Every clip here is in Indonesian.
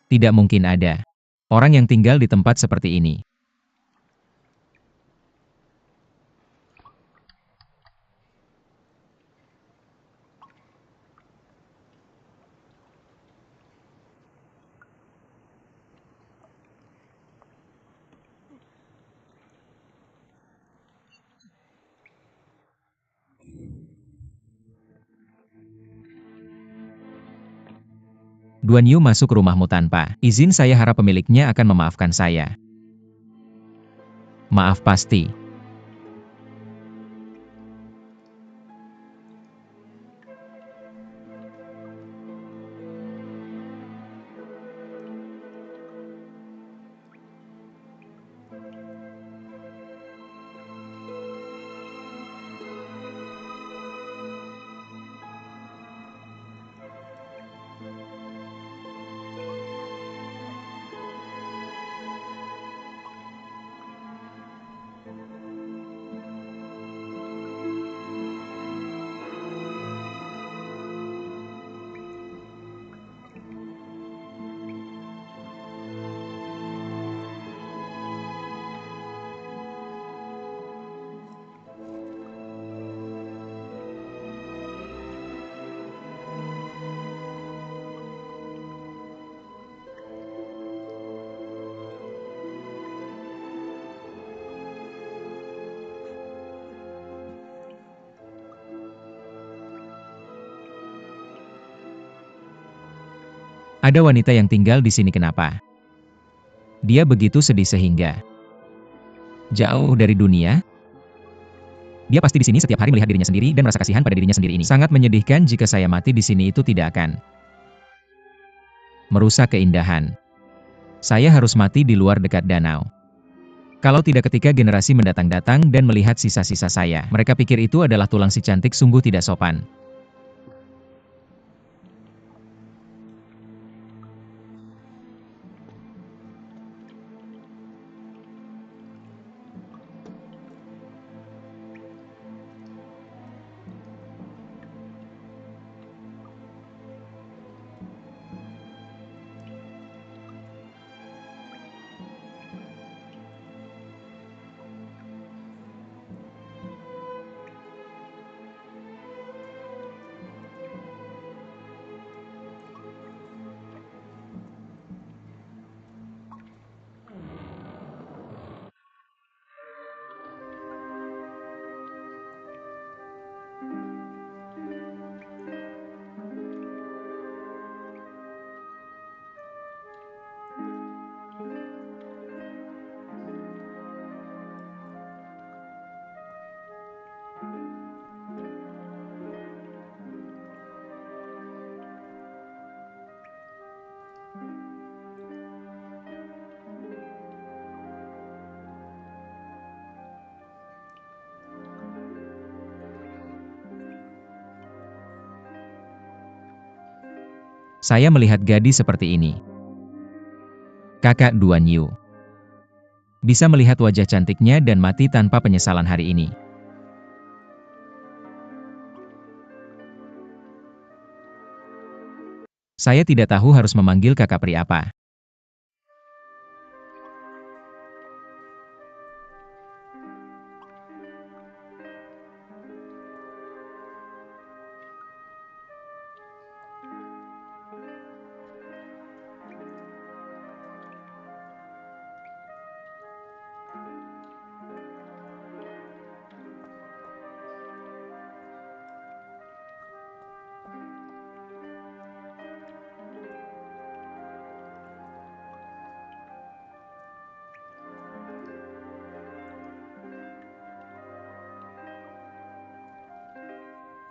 Tidak mungkin ada orang yang tinggal di tempat seperti ini. Duan Yu masuk rumahmu tanpa izin. Saya harap pemiliknya akan memaafkan saya. Maaf pasti. Ada wanita yang tinggal di sini. Kenapa? Dia begitu sedih sehingga jauh dari dunia. Dia pasti di sini setiap hari melihat dirinya sendiri dan merasa kasihan pada dirinya sendiri ini. Sangat menyedihkan jika saya mati di sini, itu tidak akan merusak keindahan. Saya harus mati di luar dekat danau. Kalau tidak, ketika generasi mendatang datang dan melihat sisa-sisa saya, mereka pikir itu adalah tulang si cantik. Sungguh tidak sopan. Saya melihat gadis seperti ini. Kakak Duan Yu bisa melihat wajah cantiknya dan mati tanpa penyesalan hari ini. Saya tidak tahu harus memanggil kakak peri apa.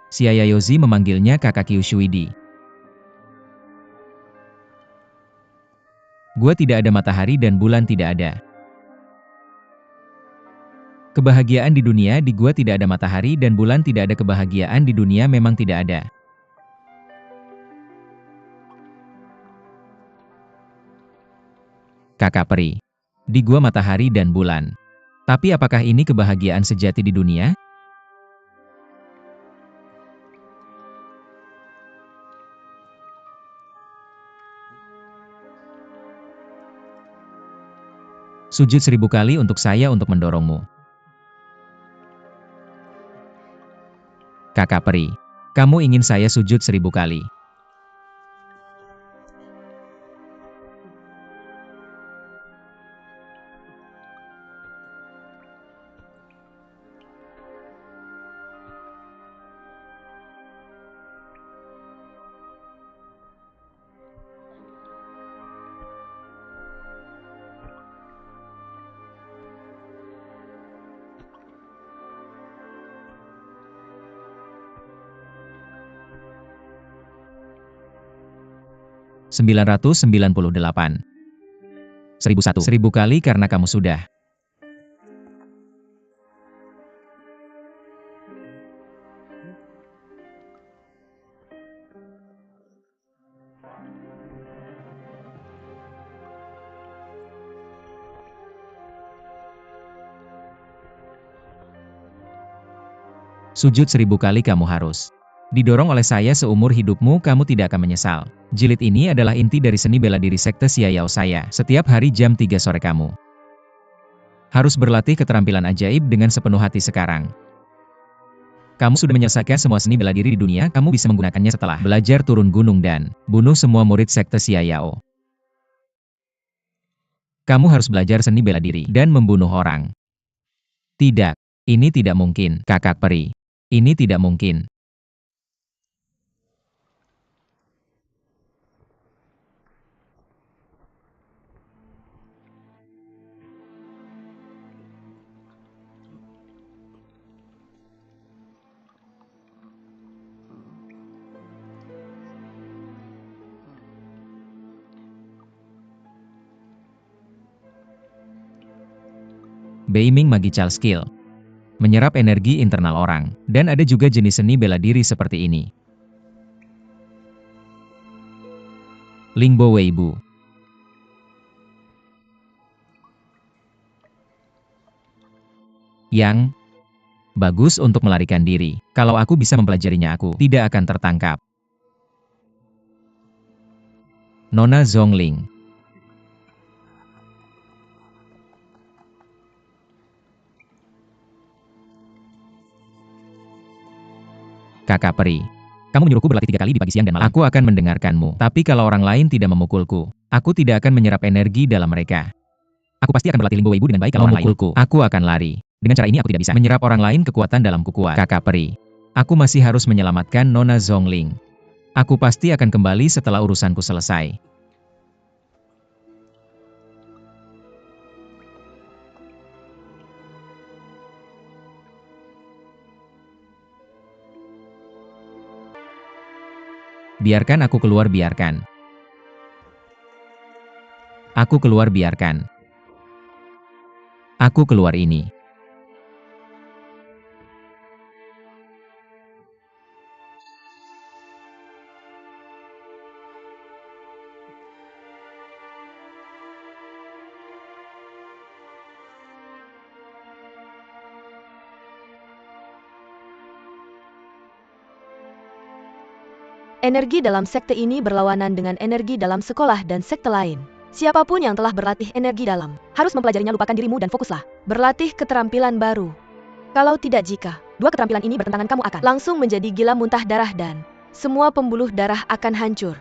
Xiaoyaozi memanggilnya kakak Kyushuidi. Gua tidak ada matahari dan bulan tidak ada. Kebahagiaan di dunia. Di gua tidak ada matahari dan bulan tidak ada. Kebahagiaan di dunia memang tidak ada. Kakak peri. Di gua matahari dan bulan. Tapi apakah ini kebahagiaan sejati di dunia? Sujud 1000 kali untuk saya untuk mendorongmu. Kakak peri, kamu ingin saya sujud 1000 kali. (998) 1001. 1000 kali karena kamu sudah. Sujud 1000 kali kamu harus. Didorong oleh saya seumur hidupmu, kamu tidak akan menyesal. Jilid ini adalah inti dari seni bela diri sekte Xia Yao saya. Setiap hari jam 3 sore kamu harus berlatih keterampilan ajaib dengan sepenuh hati sekarang. Kamu sudah menyelesaikan semua seni bela diri di dunia, kamu bisa menggunakannya setelah belajar turun gunung dan bunuh semua murid sekte Xia Yao. Kamu harus belajar seni bela diri dan membunuh orang. Tidak, ini tidak mungkin, kakak peri. Ini tidak mungkin. Beiming Magical Skill. Menyerap energi internal orang. Dan ada juga jenis seni bela diri seperti ini. Lingbo Weibu. Yang bagus untuk melarikan diri. Kalau aku bisa mempelajarinya, aku tidak akan tertangkap. Nona Zhongling. Kakak peri, kamu menyuruhku berlatih 3 kali di pagi, siang, dan malam. Aku akan mendengarkanmu. Tapi kalau orang lain tidak memukulku, aku tidak akan menyerap energi dalam mereka. Aku pasti akan berlatih Lingbo Weibu dengan baik. Kalau memukulku, aku akan lari. Dengan cara ini aku tidak bisa menyerap orang lain kekuatan dalamku kuat. Kakak peri, aku masih harus menyelamatkan Nona Zhongling. Aku pasti akan kembali setelah urusanku selesai. Biarkan aku keluar, biarkan. Aku keluar, biarkan. Aku keluar ini. Energi dalam sekte ini berlawanan dengan energi dalam sekolah dan sekte lain. Siapapun yang telah berlatih energi dalam, harus mempelajarinya. Lupakan dirimu dan fokuslah. Berlatih keterampilan baru. Kalau tidak, jika dua keterampilan ini bertentangan, kamu akan langsung menjadi gila, muntah darah, dan semua pembuluh darah akan hancur.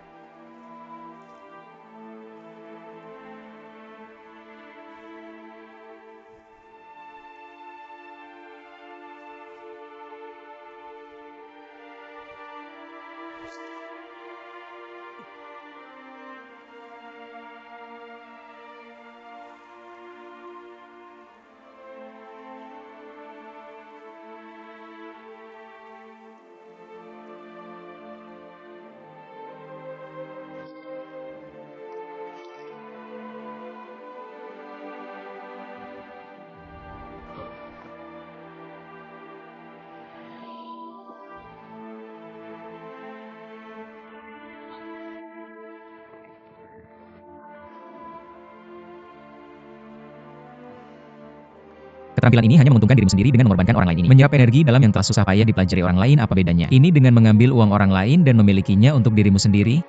Keterampilan ini hanya menguntungkan dirimu sendiri dengan mengorbankan orang lain. Ini menyerap energi dalam yang telah susah payah dipelajari orang lain. Apa bedanya ini dengan mengambil uang orang lain dan memilikinya untuk dirimu sendiri?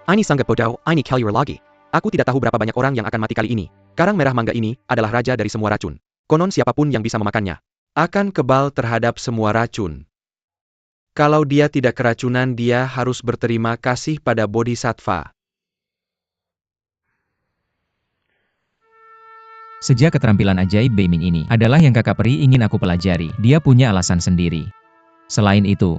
Ini sangat bodoh, ini keluar lagi. Aku tidak tahu berapa banyak orang yang akan mati kali ini. Karang merah mangga ini adalah raja dari semua racun. Konon siapapun yang bisa memakannya akan kebal terhadap semua racun. Kalau dia tidak keracunan, dia harus berterima kasih pada Bodhisattva. Sejak keterampilan ajaib Beiming ini adalah yang kakak peri ingin aku pelajari, dia punya alasan sendiri. Selain itu,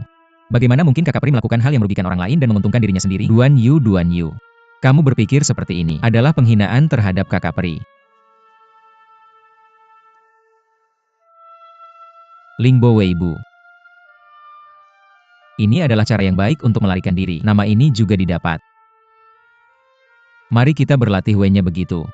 bagaimana mungkin kakak peri melakukan hal yang merugikan orang lain dan menguntungkan dirinya sendiri? Duan Yu. Kamu berpikir seperti ini adalah penghinaan terhadap kakak peri. Lingbo Weibu. Ini adalah cara yang baik untuk melarikan diri. Nama ini juga didapat. Mari kita berlatih Wei-nya begitu.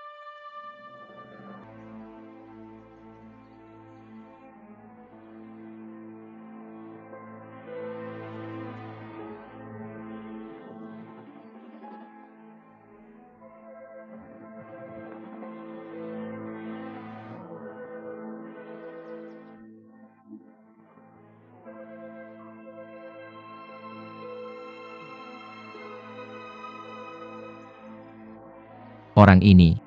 Orang ini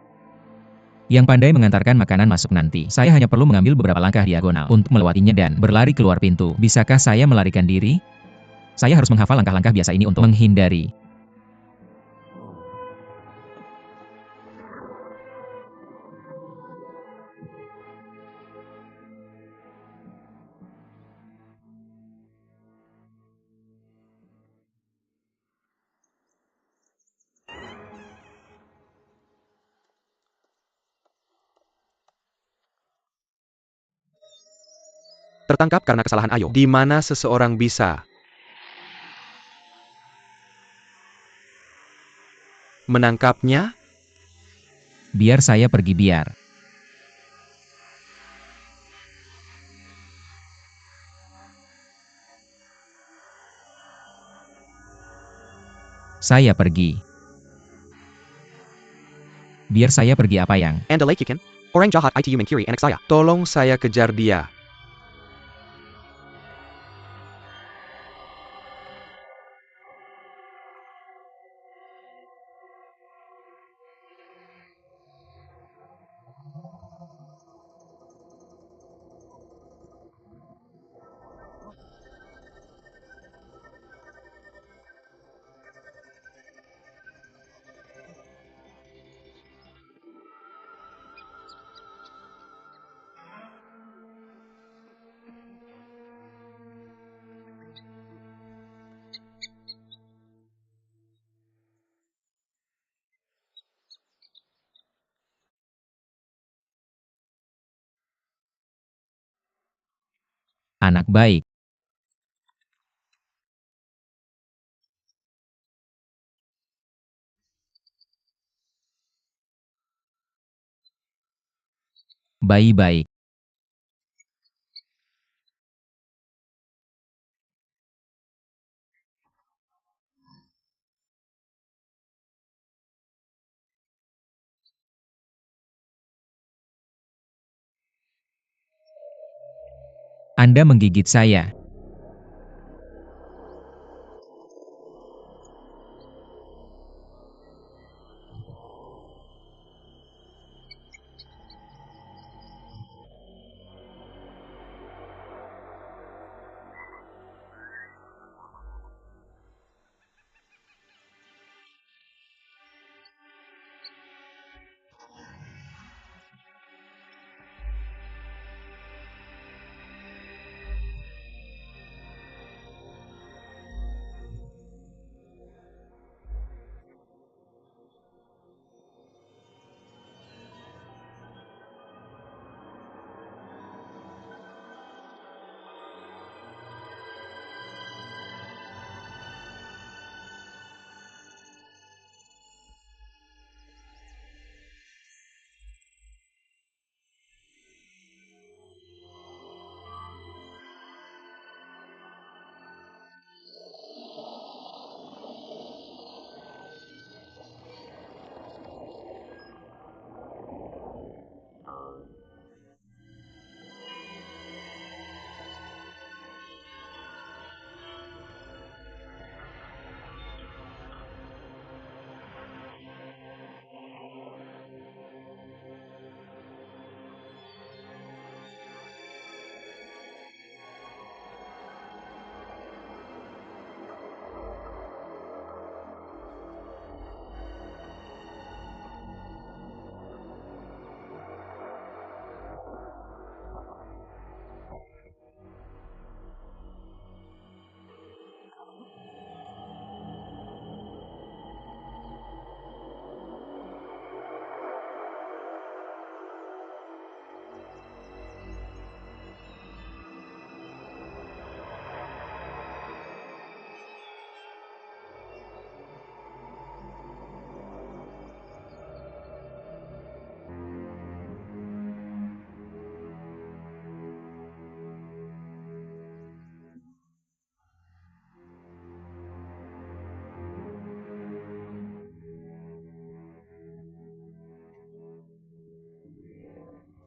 yang pandai mengantarkan makanan masuk nanti. Saya hanya perlu mengambil beberapa langkah diagonal untuk melewatinya dan berlari keluar pintu. Bisakah saya melarikan diri? Saya harus menghafal langkah-langkah biasa ini untuk menghindari. Tertangkap karena kesalahan Ayo. Di mana seseorang bisa menangkapnya? Biar saya pergi biar. Saya pergi. Biar saya pergi apa yang? Anda lakukan? Orang jahat itu mencuri anak saya. Tolong saya kejar dia. Anak baik. Bayi baik. Anda menggigit saya.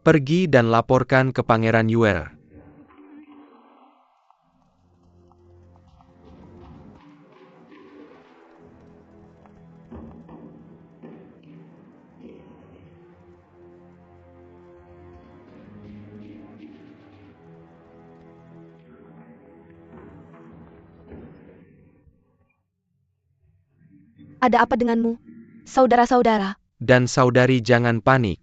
Pergi dan laporkan ke Pangeran Yuer. Ada apa denganmu, saudara-saudara? Dan saudari jangan panik.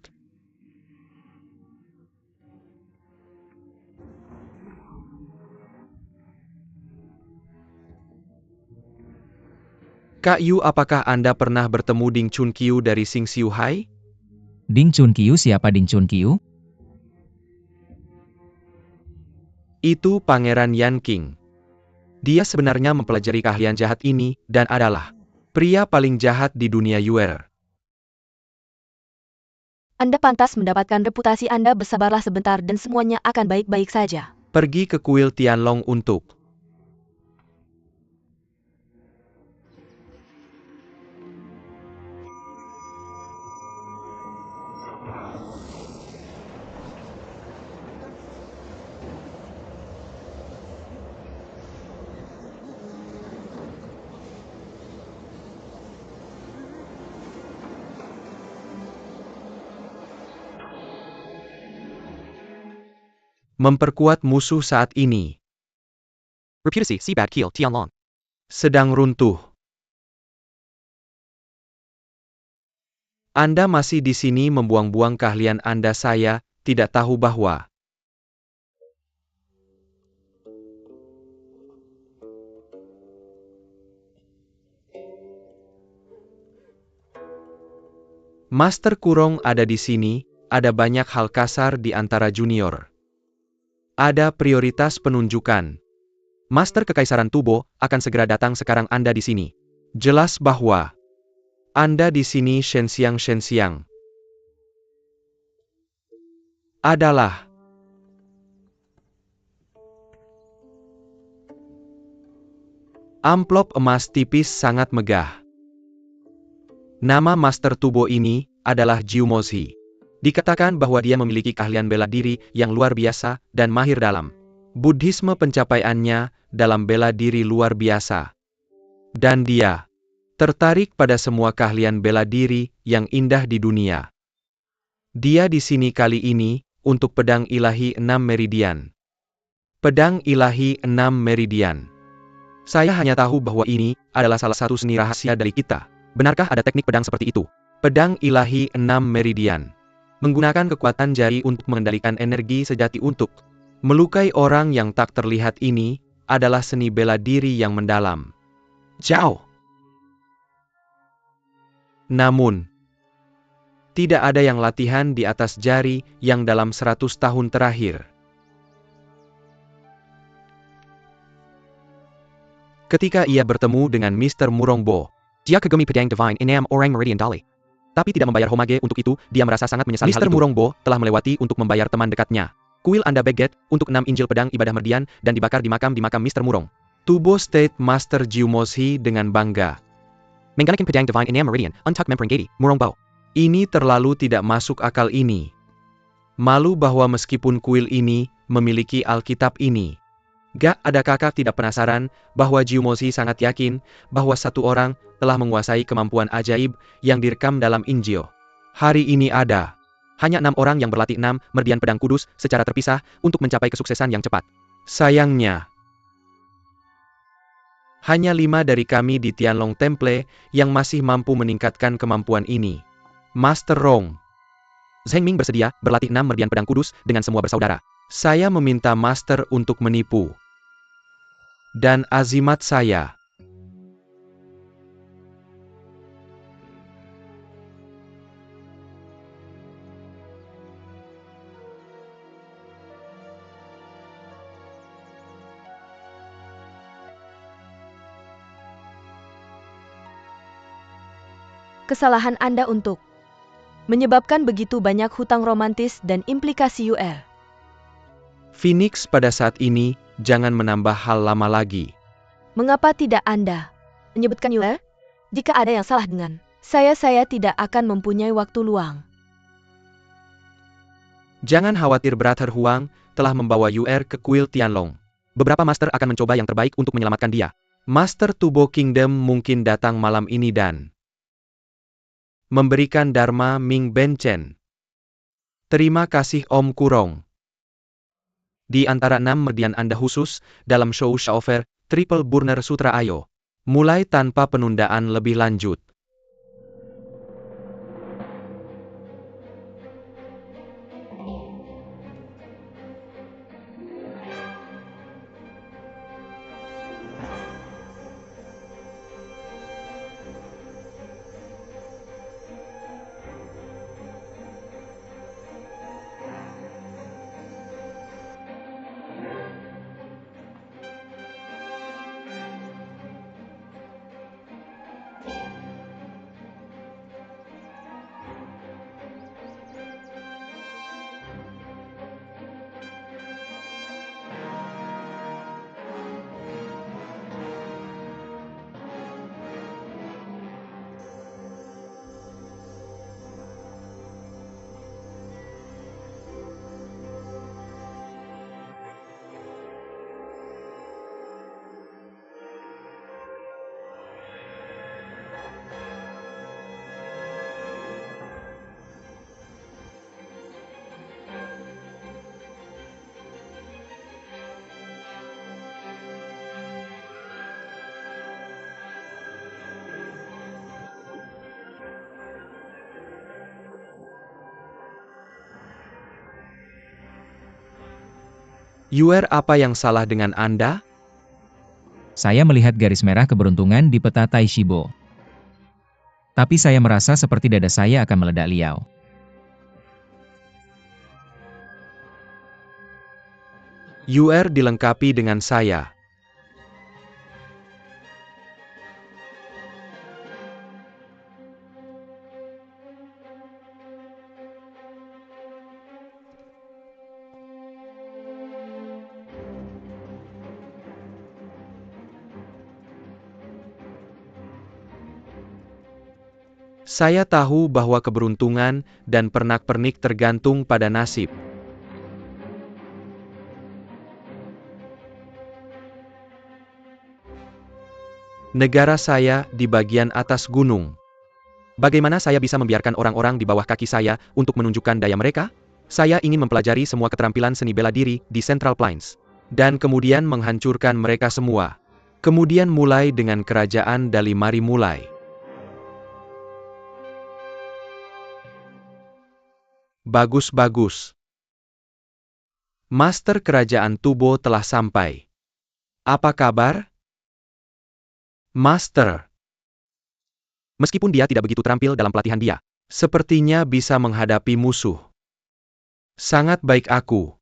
Kak Yu, apakah Anda pernah bertemu Ding Chunqiu dari Xing Xiu Hai? Ding Chunqiu siapa Ding Chunqiu? Itu Pangeran Yan Qing. Dia sebenarnya mempelajari keahlian jahat ini, dan adalah pria paling jahat di dunia Yuer. Anda pantas mendapatkan reputasi Anda. Bersabarlah sebentar dan semuanya akan baik-baik saja. Pergi ke kuil Tianlong untuk memperkuat musuh saat ini. Reputancy, Seabad Keel, Tianlong. Sedang runtuh. Anda masih di sini membuang-buang keahlian Anda. Saya tidak tahu bahwa Master Kurong ada di sini. Ada banyak hal kasar di antara junior. Ada prioritas penunjukan. Master Kekaisaran Tubo akan segera datang. Sekarang Anda di sini. Jelas bahwa Anda di sini. Shenxiang adalah amplop emas tipis sangat megah. Nama Master Tubo ini adalah Jiu Mozhi. Dikatakan bahwa dia memiliki keahlian bela diri yang luar biasa dan mahir dalam Buddhisme. Pencapaiannya dalam bela diri luar biasa. Dan dia tertarik pada semua keahlian bela diri yang indah di dunia. Dia di sini kali ini untuk pedang ilahi 6 meridian. Pedang ilahi 6 meridian. Saya hanya tahu bahwa ini adalah salah satu seni rahasia dari kita. Benarkah ada teknik pedang seperti itu? Pedang ilahi 6 meridian. Menggunakan kekuatan jari untuk mengendalikan energi sejati untuk melukai orang yang tak terlihat. Ini adalah seni bela diri yang mendalam. Jauh. Namun, tidak ada yang latihan di atas jari yang dalam 100 tahun terakhir. Ketika ia bertemu dengan Mr. Murongbo, Dia kagumi pedang divine inam orang meridian dali. tapi tidak membayar homage untuk itu, dia merasa sangat menyesali hal itu. Mr. Murongbo telah melewati untuk membayar teman dekatnya. Kuil Anda Baget untuk 6 Injil pedang ibadah merdian dan dibakar di makam Mr. Murong. Tubo State Master Jiu Mozhi dengan bangga. Menggunakan pedang divine inam meridian, untuk memperengati, Murongbo. Ini terlalu tidak masuk akal ini. Malu bahwa meskipun kuil ini memiliki Alkitab ini. Gak ada kakak tidak penasaran bahwa Jiu Mozhi sangat yakin bahwa satu orang telah menguasai kemampuan ajaib yang direkam dalam Injil. Hari ini ada hanya 6 orang yang berlatih 6 merdian pedang kudus secara terpisah untuk mencapai kesuksesan yang cepat. Sayangnya, hanya 5 dari kami di Tianlong Temple yang masih mampu meningkatkan kemampuan ini. Master Rong Zheng Ming bersedia berlatih 6 merdian pedang kudus dengan semua bersaudara. Saya meminta Master untuk menipu. Dan azimat saya. Kesalahan Anda untuk menyebabkan begitu banyak hutang romantis dan implikasi UR. Phoenix pada saat ini, jangan menambah hal lama lagi. Mengapa tidak Anda menyebutkan UR? Jika ada yang salah dengan saya tidak akan mempunyai waktu luang. Jangan khawatir, Brother Huang telah membawa Yuer ke kuil Tianlong. Beberapa master akan mencoba yang terbaik untuk menyelamatkan dia. Master Tubo Kingdom mungkin datang malam ini dan memberikan Dharma Ming Benchen. Terima kasih Om Kurong. Di antara 6 merdian Anda khusus, dalam show Shaofer, Triple Burner Sutra ayo. Mulai tanpa penundaan lebih lanjut. Yuer, apa yang salah dengan Anda? Saya melihat garis merah keberuntungan di peta Tai Shibo. Tapi saya merasa seperti dada saya akan meledak liau. Yuer dilengkapi dengan saya. Saya tahu bahwa keberuntungan dan pernak-pernik tergantung pada nasib. Negara saya di bagian atas gunung. Bagaimana saya bisa membiarkan orang-orang di bawah kaki saya untuk menunjukkan daya mereka? Saya ingin mempelajari semua keterampilan seni bela diri di Central Plains. Dan kemudian menghancurkan mereka semua. Kemudian mulai dengan kerajaan Dalimari mulai. Bagus-bagus. Master Kerajaan Tubo telah sampai. Apa kabar? Master. Meskipun dia tidak begitu terampil dalam pelatihan dia, sepertinya bisa menghadapi musuh. Sangat baik aku.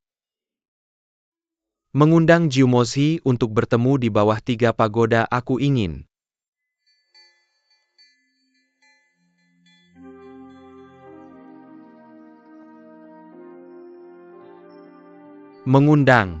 Mengundang Jiu Mozi untuk bertemu di bawah 3 pagoda aku ingin. Mengundang.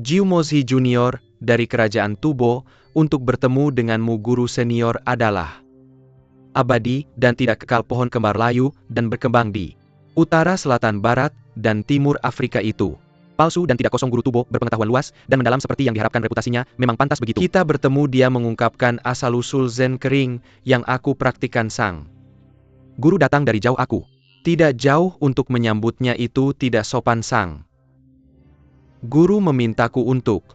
Jiu Mozi Junior dari Kerajaan Tubo untuk bertemu denganmu. Guru senior adalah abadi dan tidak kekal, pohon kembar layu dan berkembang di utara, selatan, barat, dan timur Afrika itu. Palsu dan tidak kosong. Guru Tubo berpengetahuan luas dan mendalam seperti yang diharapkan reputasinya, memang pantas begitu. Kita bertemu, dia mengungkapkan asal-usul Zen kering yang aku praktikan. Sang guru datang dari jauh, aku tidak jauh untuk menyambutnya, itu tidak sopan. Sang guru memintaku untuk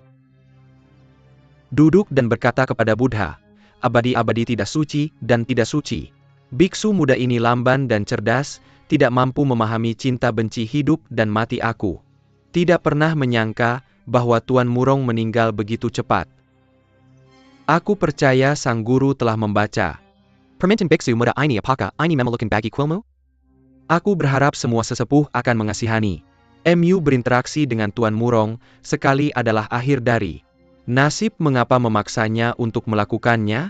duduk dan berkata kepada Buddha, abadi-abadi tidak suci dan tidak suci. Biksu muda ini lamban dan cerdas, tidak mampu memahami cinta benci hidup dan mati. Aku Tidak pernah menyangka bahwa Tuan Murong meninggal begitu cepat. Aku percaya sang guru telah membaca. Permintaan biksu muda ini apakah ini memerlukan bagi kuilmu? Aku berharap semua sesepuh akan mengasihani. MU berinteraksi dengan Tuan Murong sekali adalah akhir dari. Nasib mengapa memaksanya untuk melakukannya?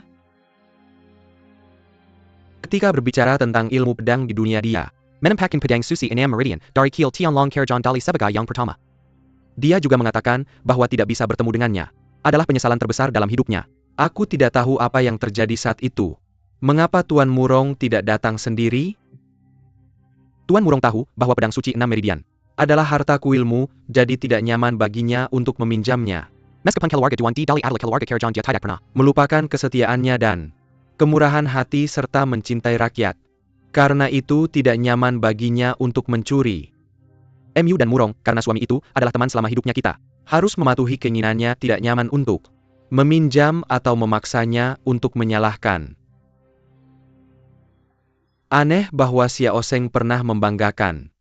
Ketika berbicara tentang ilmu pedang di dunia dia, Menampakkan pedang susi enam meridian dari kiel Tianlong Kerajaan Dali sebagai yang pertama. dia juga mengatakan bahwa tidak bisa bertemu dengannya. Adalah penyesalan terbesar dalam hidupnya. Aku tidak tahu apa yang terjadi saat itu. Mengapa Tuan Murong tidak datang sendiri? Tuan Murong tahu bahwa pedang suci 6 meridian adalah harta kuilmu, jadi tidak nyaman baginya untuk meminjamnya. Meskipun keluarga Tuan di Dali adalah keluarga kerajaan dia tidak pernah melupakan kesetiaannya dan kemurahan hati serta mencintai rakyat. Karena itu tidak nyaman baginya untuk mencuri. MU dan Murong, karena suami itu adalah teman selama hidupnya kita. Harus mematuhi keinginannya tidak nyaman untuk meminjam atau memaksanya untuk menyalahkan. Aneh bahwa Xiao Seng pernah membanggakan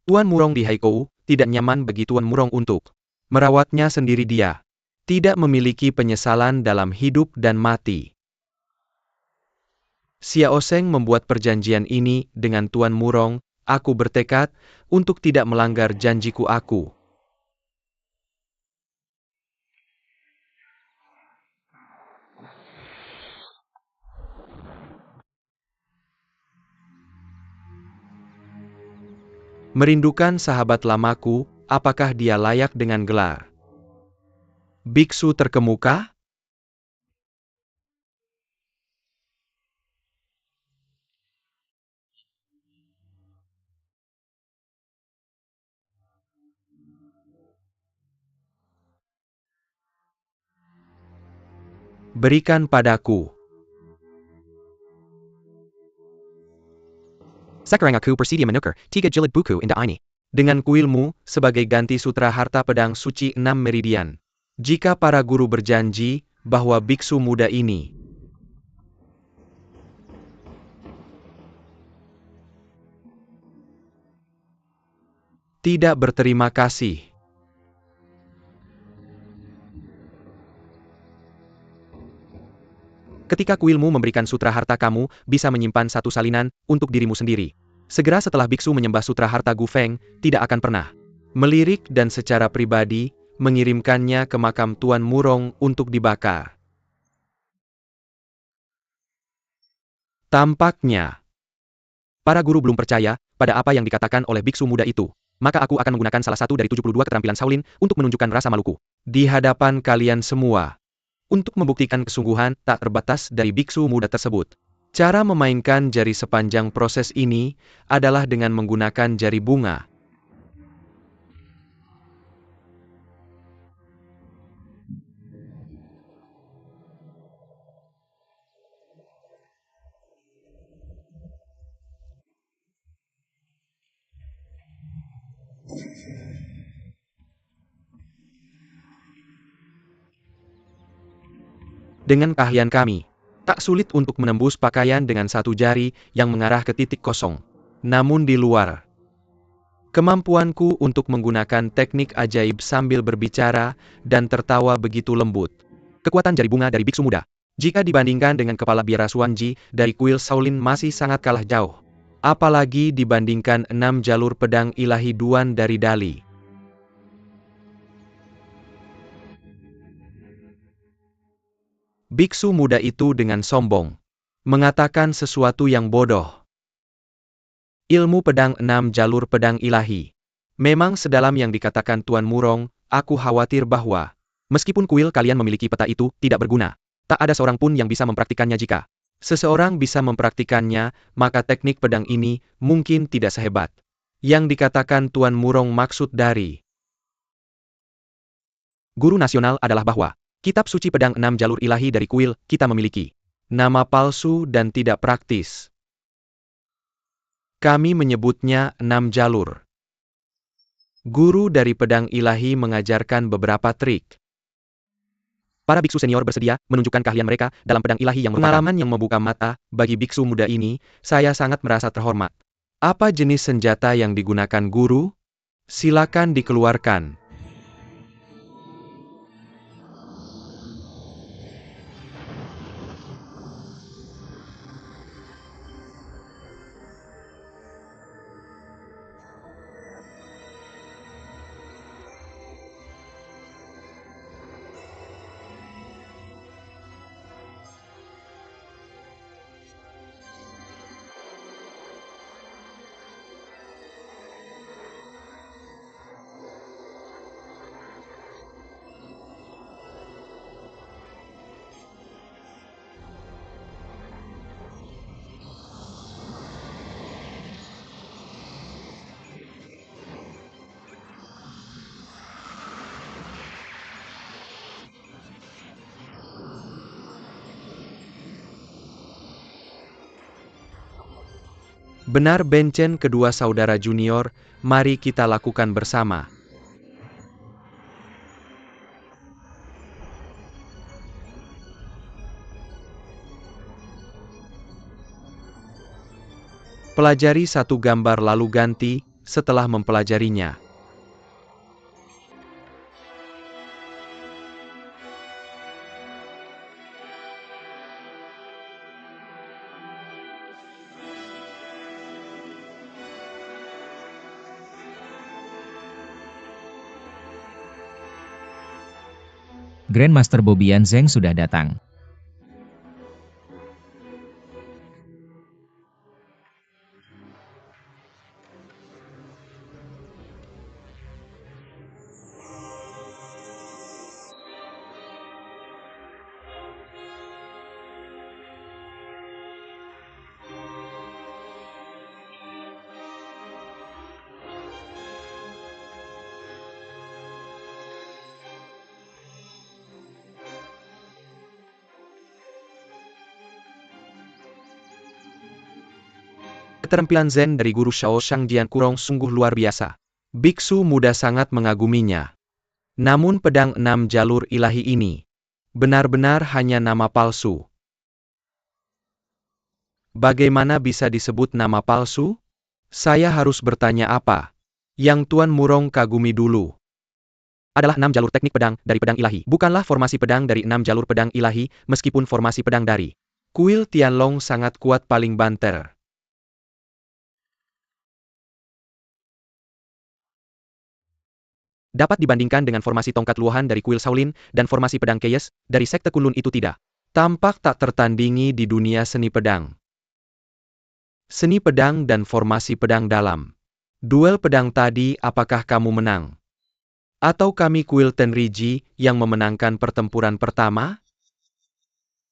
Tuan Murong di Haikou, tidak nyaman bagi Tuan Murong untuk merawatnya sendiri dia. Tidak memiliki penyesalan dalam hidup dan mati. Xiao Seng membuat perjanjian ini dengan Tuan Murong, aku bertekad untuk tidak melanggar janjiku aku. Merindukan sahabat lamaku, apakah dia layak dengan gelar biksu terkemuka? Berikan padaku. Sekarang aku bersedia menukar 3 jilid buku indah ini Dengan kuilmu, sebagai ganti sutra harta pedang suci 6 meridian. Jika para guru berjanji bahwa biksu muda ini tidak berterima kasih. Ketika kuilmu memberikan sutra harta kamu, bisa menyimpan satu salinan untuk dirimu sendiri. Segera setelah biksu menyembah sutra harta Gu Feng, tidak akan pernah melirik dan secara pribadi, mengirimkannya ke makam Tuan Murong untuk dibakar. Tampaknya, para guru belum percaya pada apa yang dikatakan oleh biksu muda itu. Maka aku akan menggunakan salah satu dari 72 keterampilan Shaolin untuk menunjukkan rasa maluku. Di hadapan kalian semua. Untuk membuktikan kesungguhan tak terbatas dari biksu muda tersebut. Cara memainkan jari sepanjang proses ini adalah dengan menggunakan jari bunga. Dengan keahlian kami, tak sulit untuk menembus pakaian dengan satu jari yang mengarah ke titik kosong. Namun di luar, kemampuanku untuk menggunakan teknik ajaib sambil berbicara dan tertawa begitu lembut. Kekuatan jari bunga dari biksu muda, jika dibandingkan dengan kepala biara Xuanji dari kuil Shaolin masih sangat kalah jauh. Apalagi dibandingkan 6 jalur pedang ilahi Duan dari Dali. Biksu muda itu dengan sombong mengatakan sesuatu yang bodoh. Ilmu pedang 6 jalur pedang ilahi. Memang sedalam yang dikatakan Tuan Murong, aku khawatir bahwa meskipun kuil kalian memiliki peta itu tidak berguna. Tak ada seorang pun yang bisa mempraktikannya jika seseorang bisa mempraktikannya, maka teknik pedang ini mungkin tidak sehebat yang dikatakan Tuan Murong maksud dari guru nasional adalah bahwa kitab suci pedang 6 jalur ilahi dari kuil kita memiliki nama palsu dan tidak praktis. Kami menyebutnya 6 jalur. Guru dari pedang ilahi mengajarkan beberapa trik. Para biksu senior bersedia menunjukkan keahlian mereka dalam pedang ilahi yang merupakan pengalaman yang membuka mata bagi biksu muda ini. Saya sangat merasa terhormat. Apa jenis senjata yang digunakan guru? Silakan dikeluarkan. Benar Benchen kedua saudara junior, mari kita lakukan bersama. Pelajari satu gambar lalu ganti, setelah mempelajarinya. Grandmaster Bobian Zeng sudah datang. Keterampilan Zen dari guru Shao Shangjian Kurong sungguh luar biasa. Biksu muda sangat mengaguminya. Namun pedang 6 jalur ilahi ini benar-benar hanya nama palsu. Bagaimana bisa disebut nama palsu? Saya harus bertanya apa yang Tuan Murong kagumi dulu adalah 6 jalur teknik pedang dari pedang ilahi. Bukanlah formasi pedang dari 6 jalur pedang ilahi, meskipun formasi pedang dari kuil Tianlong sangat kuat paling banter. Dapat dibandingkan dengan formasi tongkat luahan dari kuil Shaolin dan formasi pedang Keyes dari sekte Kunlun itu tidak. Tampak tak tertandingi di dunia seni pedang. Seni pedang dan formasi pedang dalam. Duel pedang tadi apakah kamu menang? Atau kami kuil Tenriji yang memenangkan pertempuran pertama?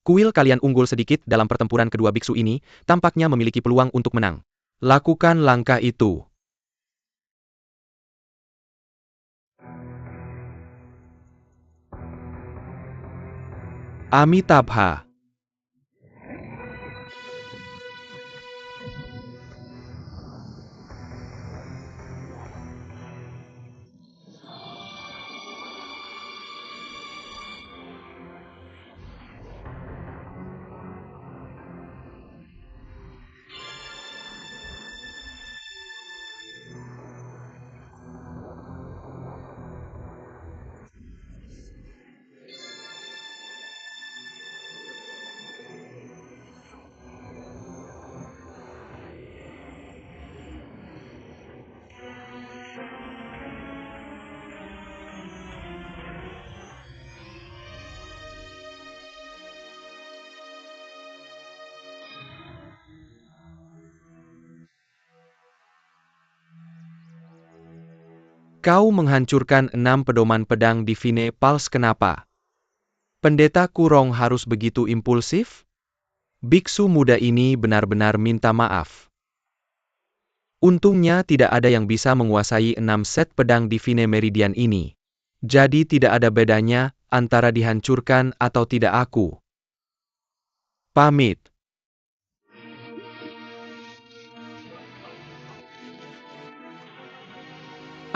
Kuil kalian unggul sedikit dalam pertempuran kedua biksu ini, tampaknya memiliki peluang untuk menang. Lakukan langkah itu. Amitabha. Kau menghancurkan 6 pedoman pedang Divine Pulse kenapa? Pendeta Kurong harus begitu impulsif? Biksu muda ini benar-benar minta maaf. Untungnya tidak ada yang bisa menguasai 6 set pedang Divine Meridian ini. Jadi tidak ada bedanya antara dihancurkan atau tidak aku. Pamit.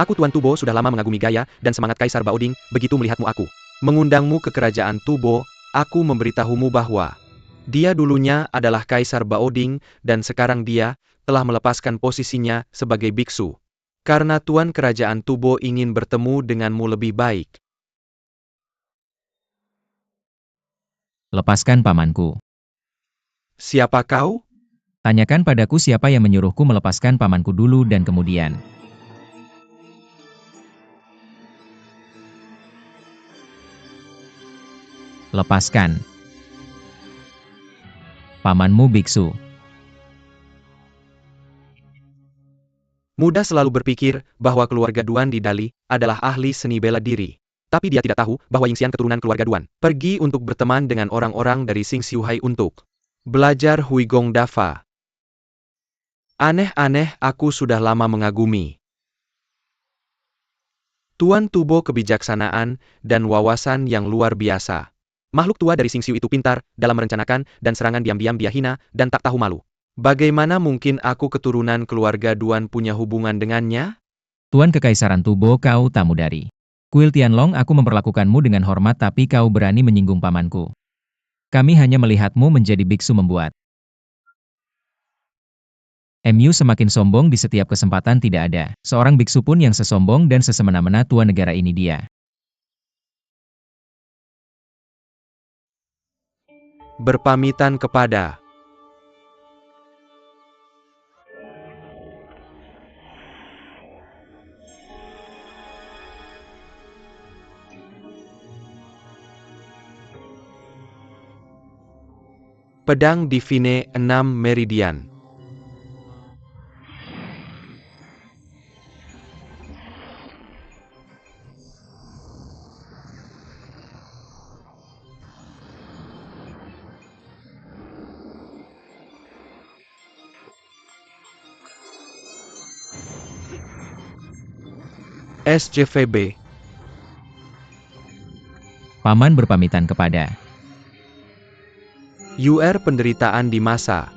Aku Tuan Tubo sudah lama mengagumi gaya dan semangat Kaisar Baoding, begitu melihatmu aku mengundangmu ke kerajaan Tubo, aku memberitahumu bahwa dia dulunya adalah Kaisar Baoding dan sekarang dia telah melepaskan posisinya sebagai biksu. Karena Tuan Kerajaan Tubo ingin bertemu denganmu lebih baik. Lepaskan pamanku. Siapa kau? Tanyakan padaku siapa yang menyuruhku melepaskan pamanku dulu dan kemudian. Lepaskan. Pamanmu biksu. Muda selalu berpikir bahwa keluarga Duan di Dali adalah ahli seni bela diri. Tapi dia tidak tahu bahwa Yingxian keturunan keluarga Duan pergi untuk berteman dengan orang-orang dari Xing Xiuhai untuk belajar Huigong Dafa. Aneh-aneh, aku sudah lama mengagumi Tuan Tubo kebijaksanaan dan wawasan yang luar biasa. Makhluk tua dari Xing Xiu itu pintar dalam merencanakan dan serangan diam-diam dia hina dan tak tahu malu. Bagaimana mungkin aku keturunan keluarga Duan punya hubungan dengannya? Tuan Kekaisaran Tubo, kau tamu dari Kuil Tianlong. Aku memperlakukanmu dengan hormat tapi kau berani menyinggung pamanku. Kami hanya melihatmu menjadi biksu membuat MU semakin sombong di setiap kesempatan. Tidak ada seorang biksu pun yang sesombong dan sesemena-mena tua negara ini dia. Berpamitan kepada Pedang Divine 6 Meridian. SJVB. Paman berpamitan kepada UR penderitaan di masa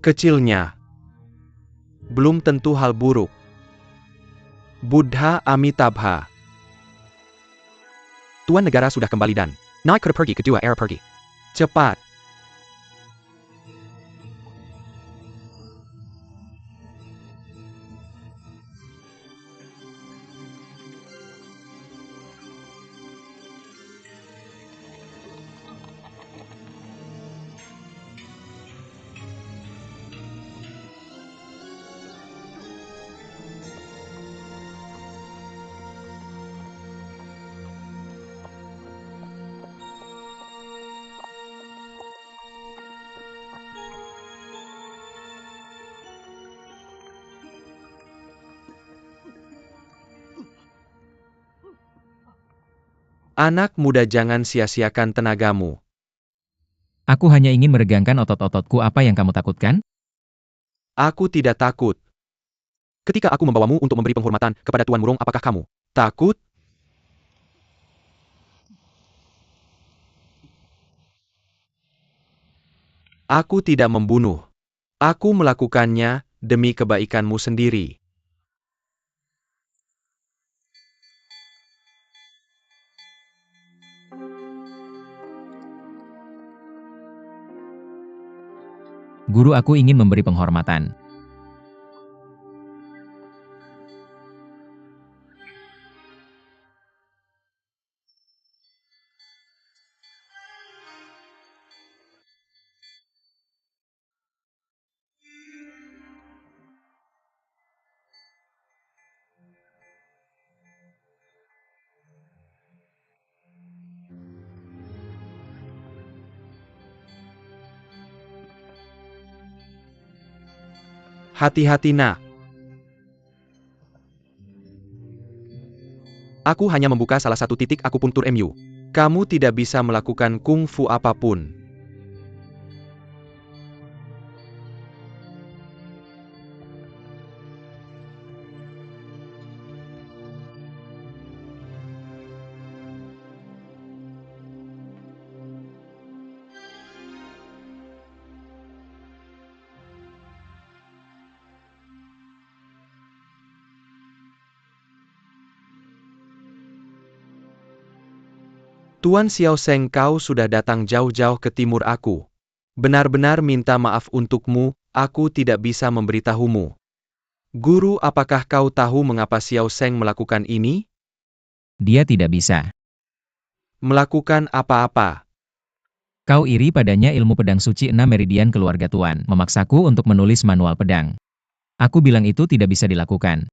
kecilnya. Belum tentu hal buruk. Buddha Amitabha. Tuan negara sudah kembali dan naik ke pergi kedua era pergi. Cepat. Anak muda, jangan sia-siakan tenagamu. Aku hanya ingin meregangkan otot-ototku. Apa yang kamu takutkan? Aku tidak takut. Ketika aku membawamu untuk memberi penghormatan kepada Tuan Murong, apakah kamu takut? Aku tidak membunuh. Aku melakukannya demi kebaikanmu sendiri. Guru, aku ingin memberi penghormatan. Hati-hati, nak. Aku hanya membuka salah satu titik akupuntur MU. Kamu tidak bisa melakukan kungfu apapun. Tuan Xiao Seng, kau sudah datang jauh-jauh ke timur aku. Benar-benar minta maaf untukmu, aku tidak bisa memberitahumu. Guru, apakah kau tahu mengapa Xiao Sheng melakukan ini? Dia tidak bisa. Melakukan apa-apa? Kau iri padanya ilmu pedang suci 6 meridian keluarga Tuan, memaksaku untuk menulis manual pedang. Aku bilang itu tidak bisa dilakukan.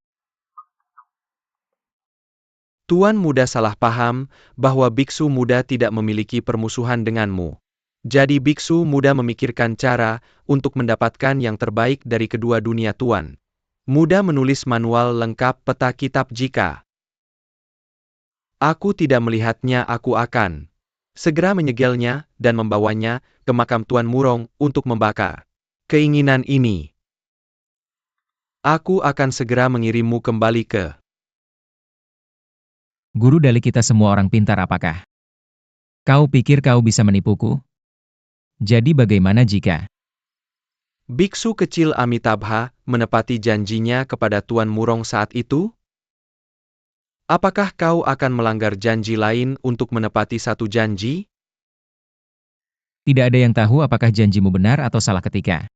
Tuan muda salah paham bahwa biksu muda tidak memiliki permusuhan denganmu. Jadi biksu muda memikirkan cara untuk mendapatkan yang terbaik dari kedua dunia Tuan. Muda menulis manual lengkap peta kitab jika aku tidak melihatnya, aku akan segera menyegelnya dan membawanya ke makam Tuan Murong untuk membakar. Keinginan ini. Aku akan segera mengirimmu kembali ke Guru dari kita semua orang pintar apakah? Kau pikir kau bisa menipuku? Jadi bagaimana jika biksu kecil Amitabha menepati janjinya kepada Tuan Murong saat itu? Apakah kau akan melanggar janji lain untuk menepati satu janji? tidak ada yang tahu apakah janjimu benar atau salah ketika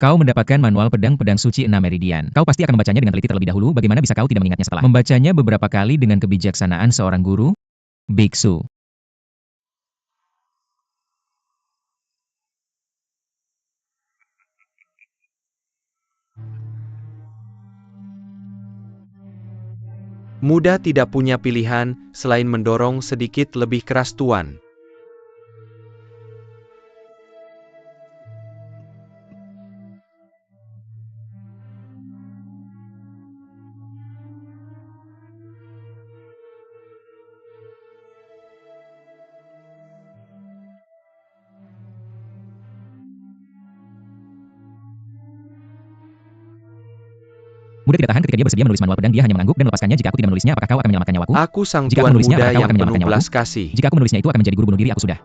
kau mendapatkan manual pedang suci 6 meridian? Kau pasti akan membacanya dengan teliti terlebih dahulu, bagaimana bisa kau tidak mengingatnya setelah membacanya beberapa kali dengan kebijaksanaan seorang guru? Biksu. Muda tidak punya pilihan selain mendorong sedikit lebih keras Tuan. Muda tidak tahan ketika dia bersedia menulis manual pedang, dia hanya mengangguk dan melepaskannya. Jika aku tidak menulisnya, apakah kau akan menyelamatkan nyawaku? Aku sang Jika aku Tuan menulisnya, muda apakah kau yang akan penuh menyelamatkan belas nyawaku? kasih. Jika aku menulisnya, itu akan menjadi guru bunuh diri aku sudah.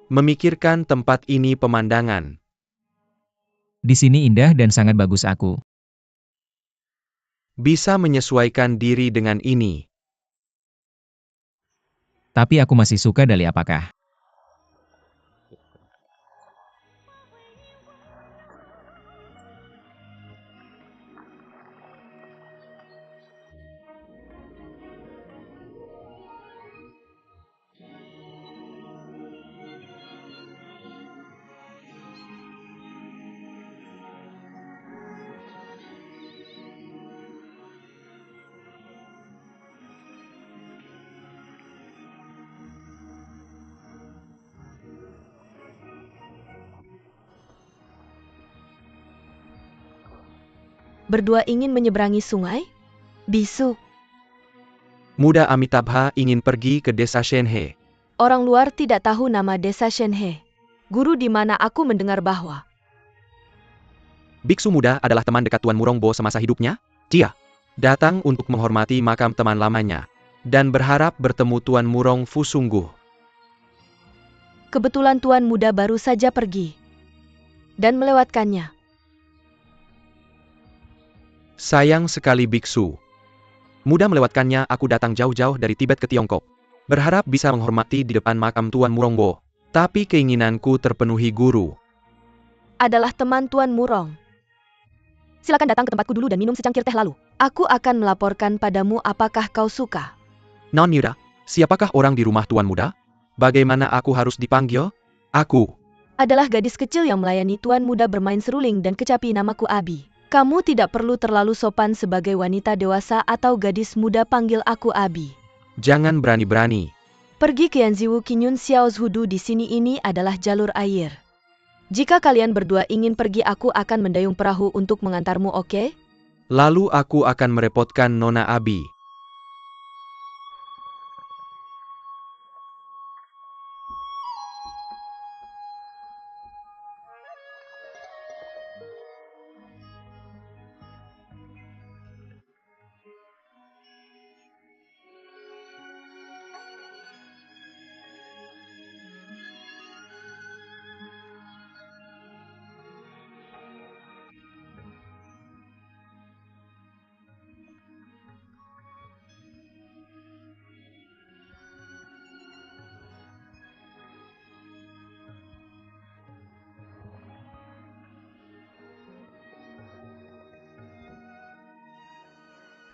Memikirkan tempat ini pemandangan. Di sini indah dan sangat bagus aku. Bisa menyesuaikan diri dengan ini. Tapi aku masih suka Dali apakah? Berdua ingin menyeberangi sungai? Bisu. Muda Amitabha ingin pergi ke desa Shenhe. Orang luar tidak tahu nama desa Shenhe. Guru di mana aku mendengar bahwa Biksu muda adalah teman dekat Tuan Murong Bo semasa hidupnya. Dia datang untuk menghormati makam teman lamanya dan berharap bertemu Tuan Murong Fu sungguh. kebetulan tuan muda baru saja pergi dan melewatkannya. Sayang sekali biksu. Muda melewatkannya, aku datang jauh-jauh dari Tibet ke Tiongkok. Berharap bisa menghormati di depan makam Tuan Murong Bo. Tapi keinginanku terpenuhi guru. Adalah teman Tuan Murong. Silakan datang ke tempatku dulu dan minum secangkir teh lalu. Aku akan melaporkan padamu apakah kau suka. Non Muda, siapakah orang di rumah Tuan Muda? Bagaimana aku harus dipanggil? Aku Adalah gadis kecil yang melayani Tuan Muda bermain seruling dan kecapi, namaku Abi. Kamu tidak perlu terlalu sopan sebagai wanita dewasa atau gadis muda, panggil aku Abi. jangan berani-berani. Pergi ke Yanziwu Kinyun Xiao Hudu, di sini ini adalah jalur air. Jika kalian berdua ingin pergi, aku akan mendayung perahu untuk mengantarmu, oke? Lalu aku akan merepotkan Nona Abi.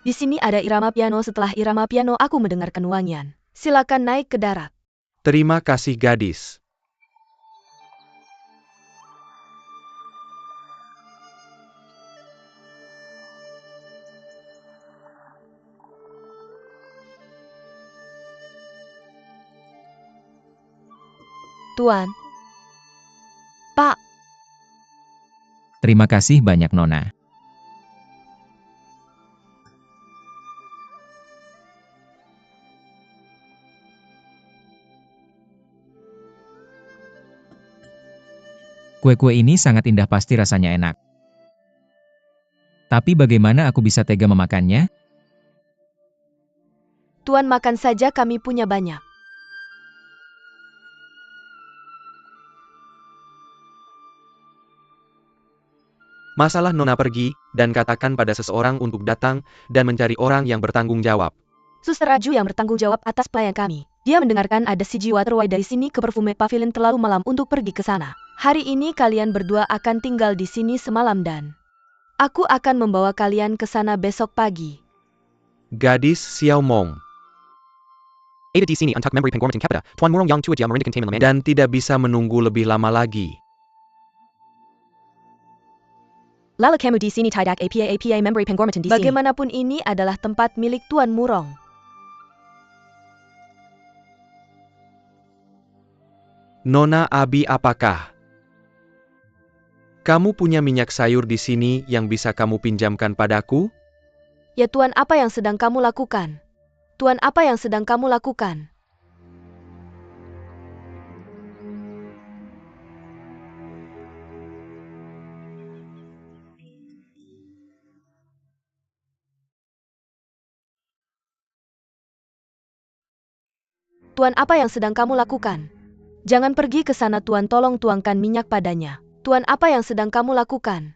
Di sini ada irama piano. Setelah irama piano aku mendengarkan wangian. Silakan naik ke darat. Terima kasih gadis. Tuan. Pak. Terima kasih banyak Nona. Kue-kue ini sangat indah, pasti rasanya enak. Tapi bagaimana aku bisa tega memakannya? Tuan makan saja, kami punya banyak. Masalah Nona pergi, dan katakan pada seseorang untuk datang, dan mencari orang yang bertanggung jawab. Suster Raju yang bertanggung jawab atas pelayan kami. Dia mendengarkan ada CG Waterway dari sini ke Perfume Pavilion terlalu malam untuk pergi ke sana. Hari ini kalian berdua akan tinggal di sini semalam dan aku akan membawa kalian ke sana besok pagi. Gadis Xiao Mong. Ada di sini untuk memberi penghormatan kepada Tuan Murong yang tua dia merendahkan teman-teman. Dan tidak bisa menunggu lebih lama lagi. Lala kamu di sini tidak apa memberi penghormatan di sini. Bagaimanapun ini adalah tempat milik Tuan Murong. Nona Abi, apakah kamu punya minyak sayur di sini yang bisa kamu pinjamkan padaku? Ya Tuan, apa yang sedang kamu lakukan? Tuan, apa yang sedang kamu lakukan? Tuan, apa yang sedang kamu lakukan? Jangan pergi ke sana Tuan, tolong tuangkan minyak padanya. Tuan, apa yang sedang kamu lakukan?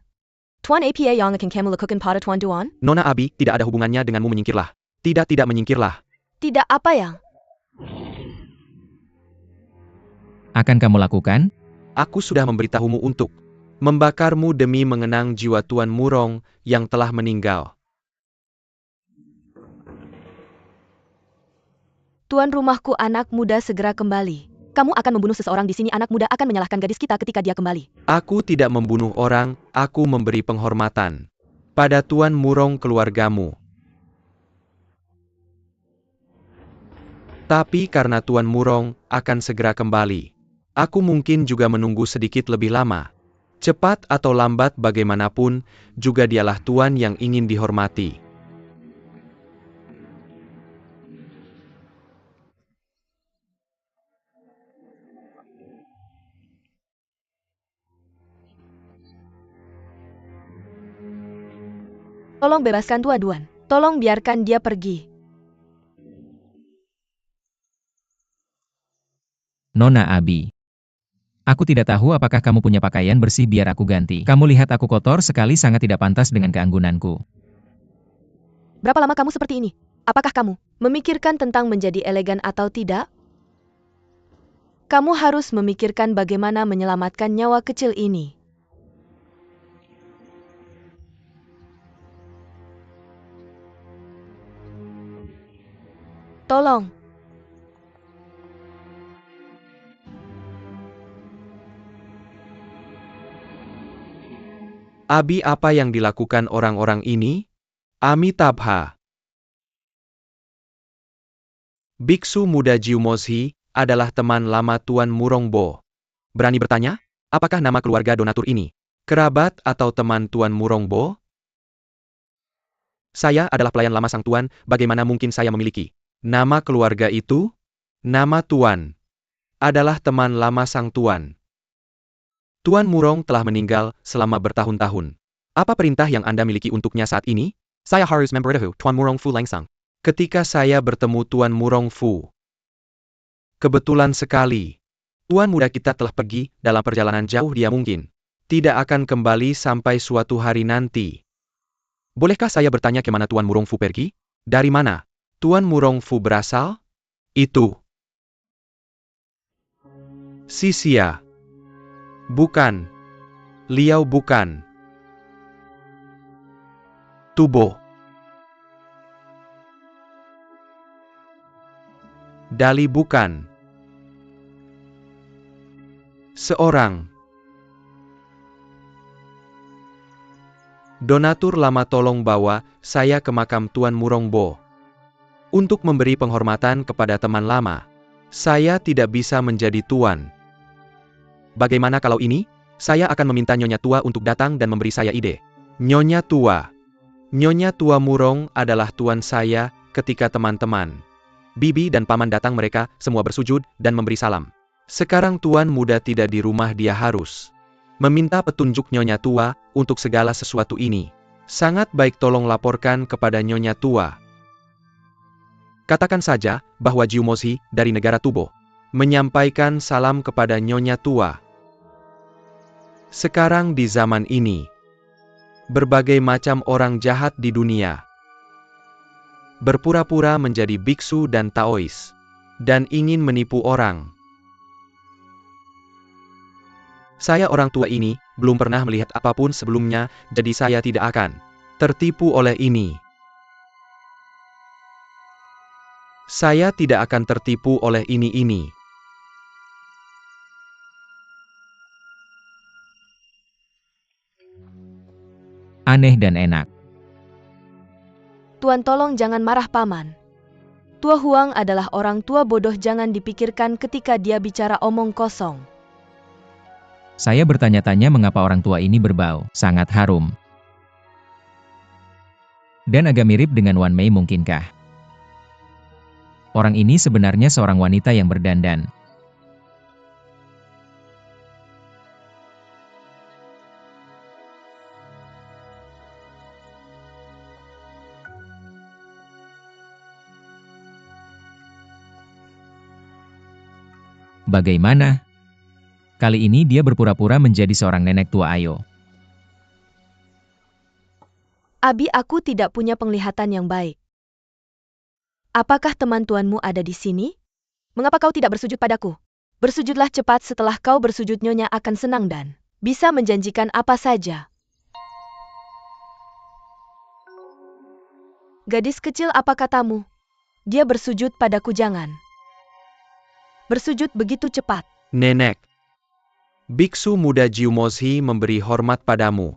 Tuan apa yang akan kamu lakukan pada Tuan Duan? Nona Abi, tidak ada hubungannya denganmu, menyingkirlah. Tidak menyingkirlah. Tidak, apa yang? Akan kamu lakukan? Aku sudah memberitahumu untuk membakarmu demi mengenang jiwa Tuan Murong yang telah meninggal. Tuan rumahku, anak muda segera kembali. Kamu akan membunuh seseorang di sini, anak muda akan menyalahkan gadis kita ketika dia kembali. Aku tidak membunuh orang, aku memberi penghormatan pada Tuan Murong keluargamu. Tapi karena Tuan Murong akan segera kembali, aku mungkin juga menunggu sedikit lebih lama. Cepat atau lambat bagaimanapun, juga dialah Tuan yang ingin dihormati. Tolong bebaskan Tuan Duan. Tolong biarkan dia pergi. Nona Abi. Aku tidak tahu apakah kamu punya pakaian bersih biar aku ganti. Kamu lihat aku kotor sekali, sangat tidak pantas dengan keanggunanku. Berapa lama kamu seperti ini? Apakah kamu memikirkan tentang menjadi elegan atau tidak? Kamu harus memikirkan bagaimana menyelamatkan nyawa kecil ini. Tolong. Abi, apa yang dilakukan orang-orang ini? Amitabha. Biksu muda Jiu Mozhi adalah teman lama Tuan Murong Bo. Berani bertanya? Apakah nama keluarga donatur ini kerabat atau teman Tuan Murong Bo? Saya adalah pelayan lama sang Tuan, bagaimana mungkin saya memiliki nama keluarga itu? Nama Tuan adalah teman lama sang Tuan. Tuan Murong telah meninggal selama bertahun-tahun. Apa perintah yang Anda miliki untuknya saat ini? Saya harus memberitahu Tuan Murong Fu langsung. Ketika saya bertemu Tuan Murong Fu, kebetulan sekali, Tuan muda kita telah pergi dalam perjalanan jauh, dia mungkin tidak akan kembali sampai suatu hari nanti. Bolehkah saya bertanya kemana Tuan Murong Fu pergi? Dari mana Tuan Murong Fu berasal? Itu Sisia. Bukan. Liao bukan. Tubo. Dali bukan. Seorang. Donatur lama tolong bawa saya ke makam Tuan Murongbo. Untuk memberi penghormatan kepada teman lama. Saya tidak bisa menjadi tuan. Bagaimana kalau ini? Saya akan meminta Nyonya Tua untuk datang dan memberi saya ide. Nyonya Tua. Nyonya Tua Murong adalah tuan saya ketika teman-teman. Bibi dan paman datang, mereka semua bersujud dan memberi salam. Sekarang tuan muda tidak di rumah, dia harus meminta petunjuk Nyonya Tua untuk segala sesuatu ini. Sangat baik, tolong laporkan kepada Nyonya Tua. Katakan saja bahwa Jiu Mozi dari negara Tubo menyampaikan salam kepada Nyonya Tua. Sekarang di zaman ini, berbagai macam orang jahat di dunia berpura-pura menjadi biksu dan Taois dan ingin menipu orang. Saya orang tua ini belum pernah melihat apapun sebelumnya, jadi saya tidak akan tertipu oleh ini. Saya tidak akan tertipu oleh ini. Aneh dan enak. Tuan tolong jangan marah paman. Tua Huang adalah orang tua bodoh, jangan dipikirkan ketika dia bicara omong kosong. Saya bertanya-tanya mengapa orang tua ini berbau sangat harum. Dan agak mirip dengan Wan Mei, mungkinkah? Orang ini sebenarnya seorang wanita yang berdandan. Bagaimana? Kali ini dia berpura-pura menjadi seorang nenek tua ayo. Abi, aku tidak punya penglihatan yang baik. Apakah teman tuanmu ada di sini? Mengapa kau tidak bersujud padaku? Bersujudlah cepat, setelah kau bersujud Nyonya akan senang dan bisa menjanjikan apa saja. Gadis kecil, apa katamu? Dia bersujud padaku, jangan bersujud begitu cepat. Nenek. Biksu muda Jiu Mozi memberi hormat padamu.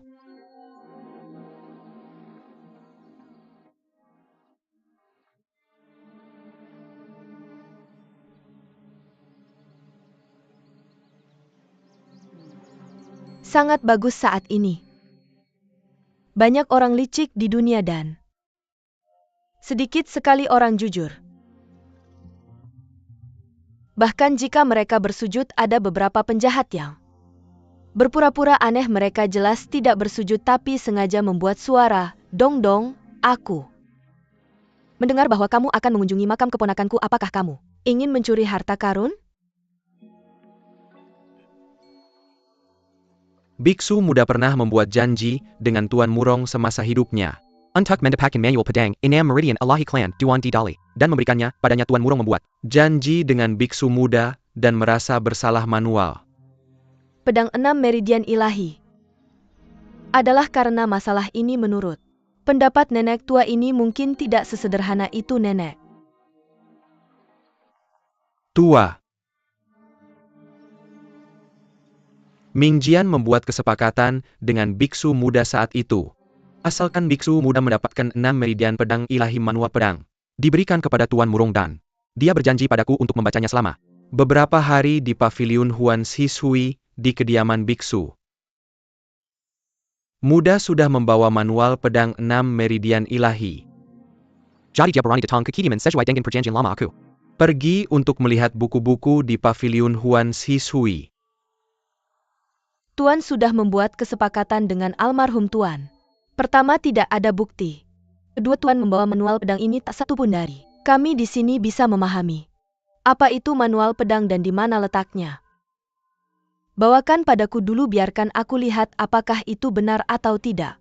Sangat bagus saat ini. Banyak orang licik di dunia dan sedikit sekali orang jujur. Bahkan jika mereka bersujud, ada beberapa penjahat yang berpura-pura aneh. Mereka jelas tidak bersujud tapi sengaja membuat suara, dong-dong. Aku mendengar bahwa kamu akan mengunjungi makam keponakanku. Apakah kamu ingin mencuri harta karun? Biksu muda pernah membuat janji dengan Tuan Murong semasa hidupnya. Untuk mendapakan manual pedang Enam Meridian Allahi Clan Tuan Di Dali, dan memberikannya padanya. Tuan Murong membuat janji dengan biksu muda dan merasa bersalah. Manual Pedang 6 Meridian Ilahi adalah karena masalah ini. Menurut pendapat nenek tua ini mungkin tidak sesederhana itu, nenek tua. Mingjian membuat kesepakatan dengan biksu muda saat itu. Asalkan biksu muda mendapatkan 6 meridian pedang ilahi, manual pedang diberikan kepada Tuan Murong dan dia berjanji padaku untuk membacanya selama beberapa hari di paviliun Huan Sishui di kediaman biksu. Muda sudah membawa manual pedang 6 meridian ilahi. Jadi dia berani datang ke kediaman sesuai dengan perjanjian lama aku. Pergi untuk melihat buku-buku di paviliun Huan Sishui. Tuan sudah membuat kesepakatan dengan almarhum Tuan. Pertama, tidak ada bukti. Kedua, Tuan membawa manual pedang ini, tak satu pun dari kami di sini bisa memahami apa itu manual pedang dan di mana letaknya. Bawakan padaku dulu, biarkan aku lihat apakah itu benar atau tidak.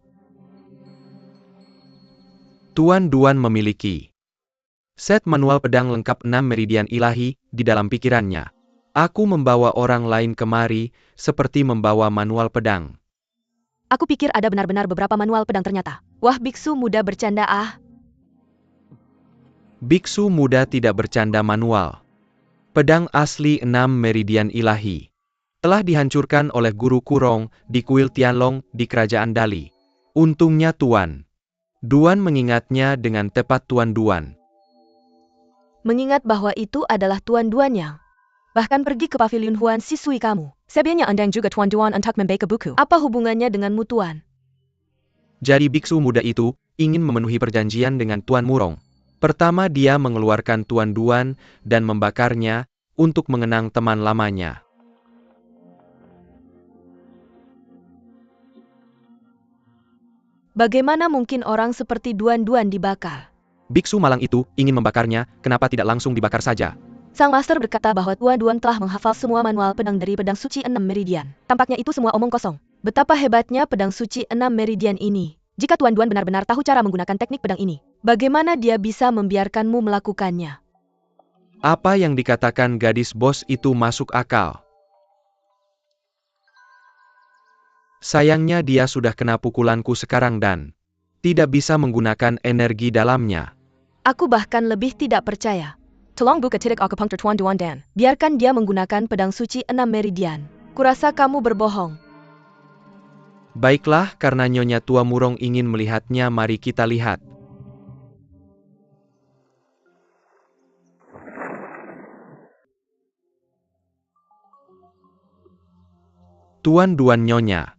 Tuan Duan memiliki set manual pedang lengkap 6 meridian ilahi di dalam pikirannya. Aku membawa orang lain kemari seperti membawa manual pedang. Aku pikir ada benar-benar beberapa manual pedang, ternyata. Wah, biksu muda bercanda ah. Biksu muda tidak bercanda manual. Pedang asli 6 meridian ilahi. Telah dihancurkan oleh Guru Kurong di kuil Tianlong di Kerajaan Dali. Untungnya Tuan Duan mengingatnya dengan tepat Tuan Duan. Mengingat bahwa itu adalah Tuan Duan yang bahkan pergi ke pavilion Huan siswi kamu. Sebenarnya Anda juga Tuan Duan untuk membaca buku. Apa hubungannya denganmu Tuan? Jadi biksu muda itu ingin memenuhi perjanjian dengan Tuan Murong. Pertama dia mengeluarkan Tuan Duan dan membakarnya untuk mengenang teman lamanya. Bagaimana mungkin orang seperti Duan Duan dibakar? Biksu malang itu ingin membakarnya, kenapa tidak langsung dibakar saja? Sang master berkata bahwa Tuan Duan telah menghafal semua manual pedang dari pedang suci 6 meridian. Tampaknya itu semua omong kosong. Betapa hebatnya pedang suci 6 meridian ini. Jika Tuan Duan benar-benar tahu cara menggunakan teknik pedang ini, bagaimana dia bisa membiarkanmu melakukannya? Apa yang dikatakan gadis bos itu masuk akal. Sayangnya dia sudah kena pukulanku sekarang dan tidak bisa menggunakan energi dalamnya. Aku bahkan lebih tidak percaya. Tolong buka titik akupunktur Tuan Duan Dan. Biarkan dia menggunakan pedang suci 6 meridian. Kurasa kamu berbohong. Baiklah, karena Nyonya Tua Murong ingin melihatnya, mari kita lihat. Tuan Duan Nyonya.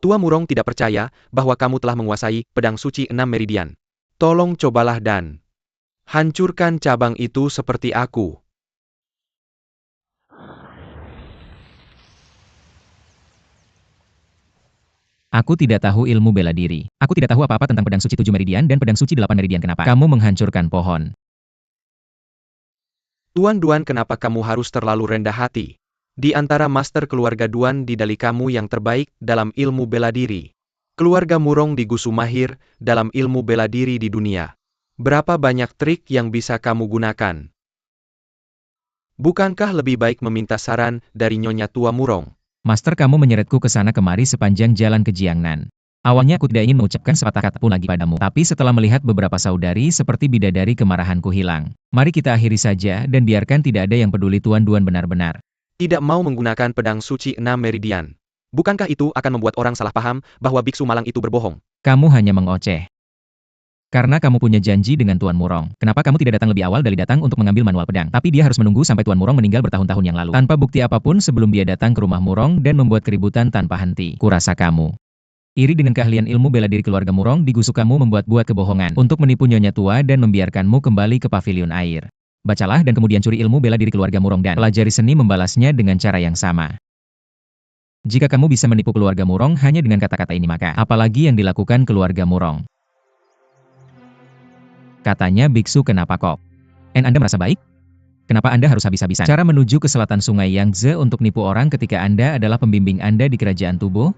Tua Murong tidak percaya bahwa kamu telah menguasai pedang suci 6 meridian. Tolong cobalah dan hancurkan cabang itu seperti aku. Aku tidak tahu ilmu bela diri. Aku tidak tahu apa-apa tentang pedang suci 7 meridian dan pedang suci 8 meridian. Kenapa kamu menghancurkan pohon? Tuan Duan, kenapa kamu harus terlalu rendah hati? Di antara master keluarga Duan di Dali kamu yang terbaik dalam ilmu bela diri. Keluarga Murong di Gusu mahir dalam ilmu bela diri di dunia. Berapa banyak trik yang bisa kamu gunakan? Bukankah lebih baik meminta saran dari Nyonya Tua Murong? Master, kamu menyeretku ke sana kemari sepanjang jalan ke Jiangnan. Awalnya aku tidak ingin mengucapkan sepatah kata pun lagi padamu. Tapi setelah melihat beberapa saudari seperti bidadari, kemarahanku hilang. Mari kita akhiri saja dan biarkan tidak ada yang peduli Tuan Duan benar-benar tidak mau menggunakan pedang suci 6 meridian. Bukankah itu akan membuat orang salah paham bahwa biksu malang itu berbohong? Kamu hanya mengoceh. Karena kamu punya janji dengan Tuan Murong. Kenapa kamu tidak datang lebih awal dari datang untuk mengambil manual pedang? Tapi dia harus menunggu sampai Tuan Murong meninggal bertahun-tahun yang lalu. Tanpa bukti apapun sebelum dia datang ke rumah Murong dan membuat keributan tanpa henti. Kurasa kamu iri dengan keahlian ilmu bela diri keluarga Murong. Di Gusu kamu membuat-buat kebohongan untuk menipu Nyonya Tua dan membiarkanmu kembali ke pavilion air. Bacalah dan kemudian curi ilmu bela diri keluarga Murong dan pelajari seni membalasnya dengan cara yang sama. Jika kamu bisa menipu keluarga Murong hanya dengan kata-kata ini, maka apalagi yang dilakukan keluarga Murong? Katanya biksu, kenapa kok? Anda merasa baik? Kenapa Anda harus habis-habisan? Cara menuju ke selatan sungai Yangtze untuk nipu orang ketika Anda adalah pembimbing Anda di kerajaan Tubo?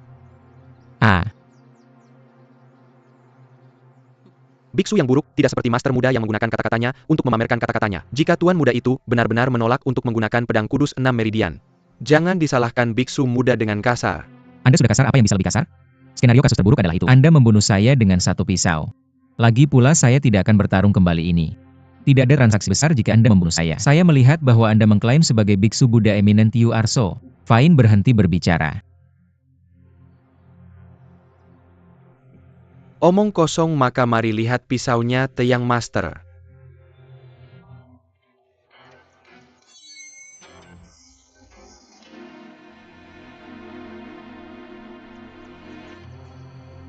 Biksu yang buruk tidak seperti master muda yang menggunakan kata-katanya untuk memamerkan kata-katanya. Jika tuan muda itu benar-benar menolak untuk menggunakan pedang kudus 6 meridian, jangan disalahkan biksu muda dengan kasar. Anda sudah kasar, apa yang bisa lebih kasar? Skenario kasus terburuk adalah itu. Anda membunuh saya dengan satu pisau. Lagi pula saya tidak akan bertarung kembali ini. Tidak ada transaksi besar jika Anda membunuh saya. Saya melihat bahwa Anda mengklaim sebagai biksu Buddha eminent, you are so fine. Berhenti berbicara. Omong kosong, maka mari lihat pisaunya Teyang Master.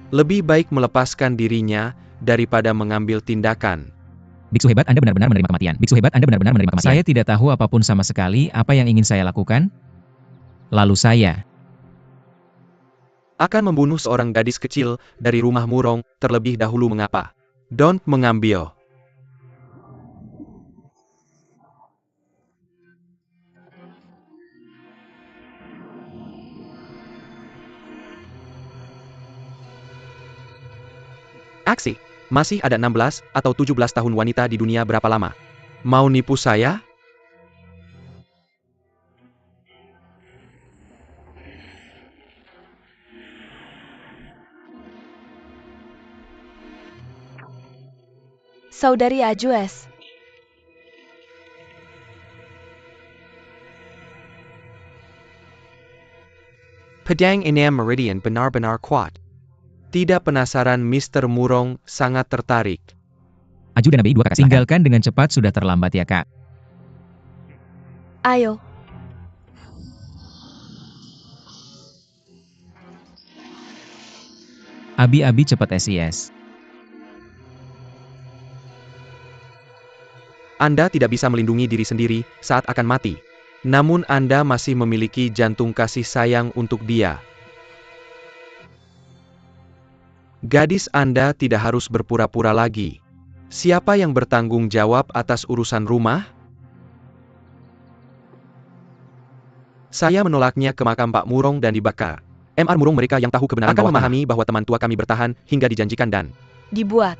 Lebih baik melepaskan dirinya daripada mengambil tindakan. Biksu hebat, Anda benar-benar menerima kematian. Biksu hebat, Anda benar-benar menerima kematian. Saya tidak tahu apapun sama sekali apa yang ingin saya lakukan. Lalu saya akan membunuh seorang gadis kecil dari rumah Murong terlebih dahulu. Mengapa? Don't mengambil. Aksi. Masih ada 16 atau 17 tahun wanita di dunia. Berapa lama? Mau nipu saya? Saudari Ajues. Pedang Enam Meridian benar-benar kuat. Tidak penasaran Mr. Murong sangat tertarik. Aju dan ABI 2 kakak silakan. Tinggalkan dengan cepat, sudah terlambat ya kak. Ayo. Abi-abi cepat SIS. Anda tidak bisa melindungi diri sendiri saat akan mati. Namun Anda masih memiliki jantung kasih sayang untuk dia. Gadis Anda tidak harus berpura-pura lagi. Siapa yang bertanggung jawab atas urusan rumah? Saya menolaknya ke makam Pak Murong dan dibakar. MR Murong mereka yang tahu kebenaran akan memahami bahwa teman tua kami bertahan hingga dijanjikan dan Dibuat.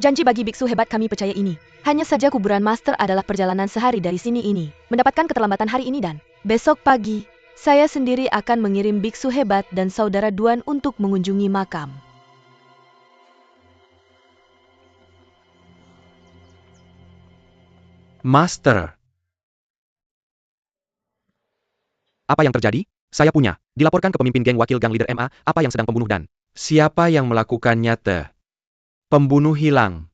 Janji bagi biksu hebat kami percaya ini. Hanya saja kuburan master adalah perjalanan sehari dari sini ini. Mendapatkan keterlambatan hari ini dan besok pagi, saya sendiri akan mengirim biksu hebat dan saudara Duan untuk mengunjungi makam. Master. Apa yang terjadi? Saya punya. Dilaporkan ke pemimpin geng wakil gang leader MA, apa yang sedang pembunuh dan siapa yang melakukannya teh? Pembunuh hilang.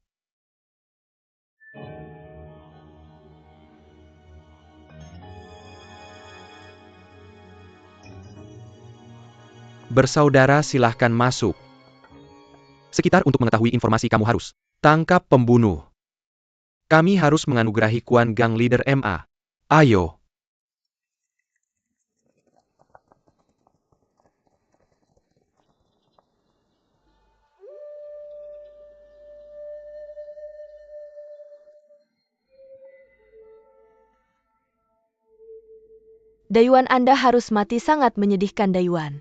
Bersaudara silahkan masuk. Sekitar untuk mengetahui informasi kamu harus tangkap pembunuh. Kami harus menganugerahi Kuan Gang Leader MA. Ayo. Dayuan Anda harus mati, sangat menyedihkan Dayuan.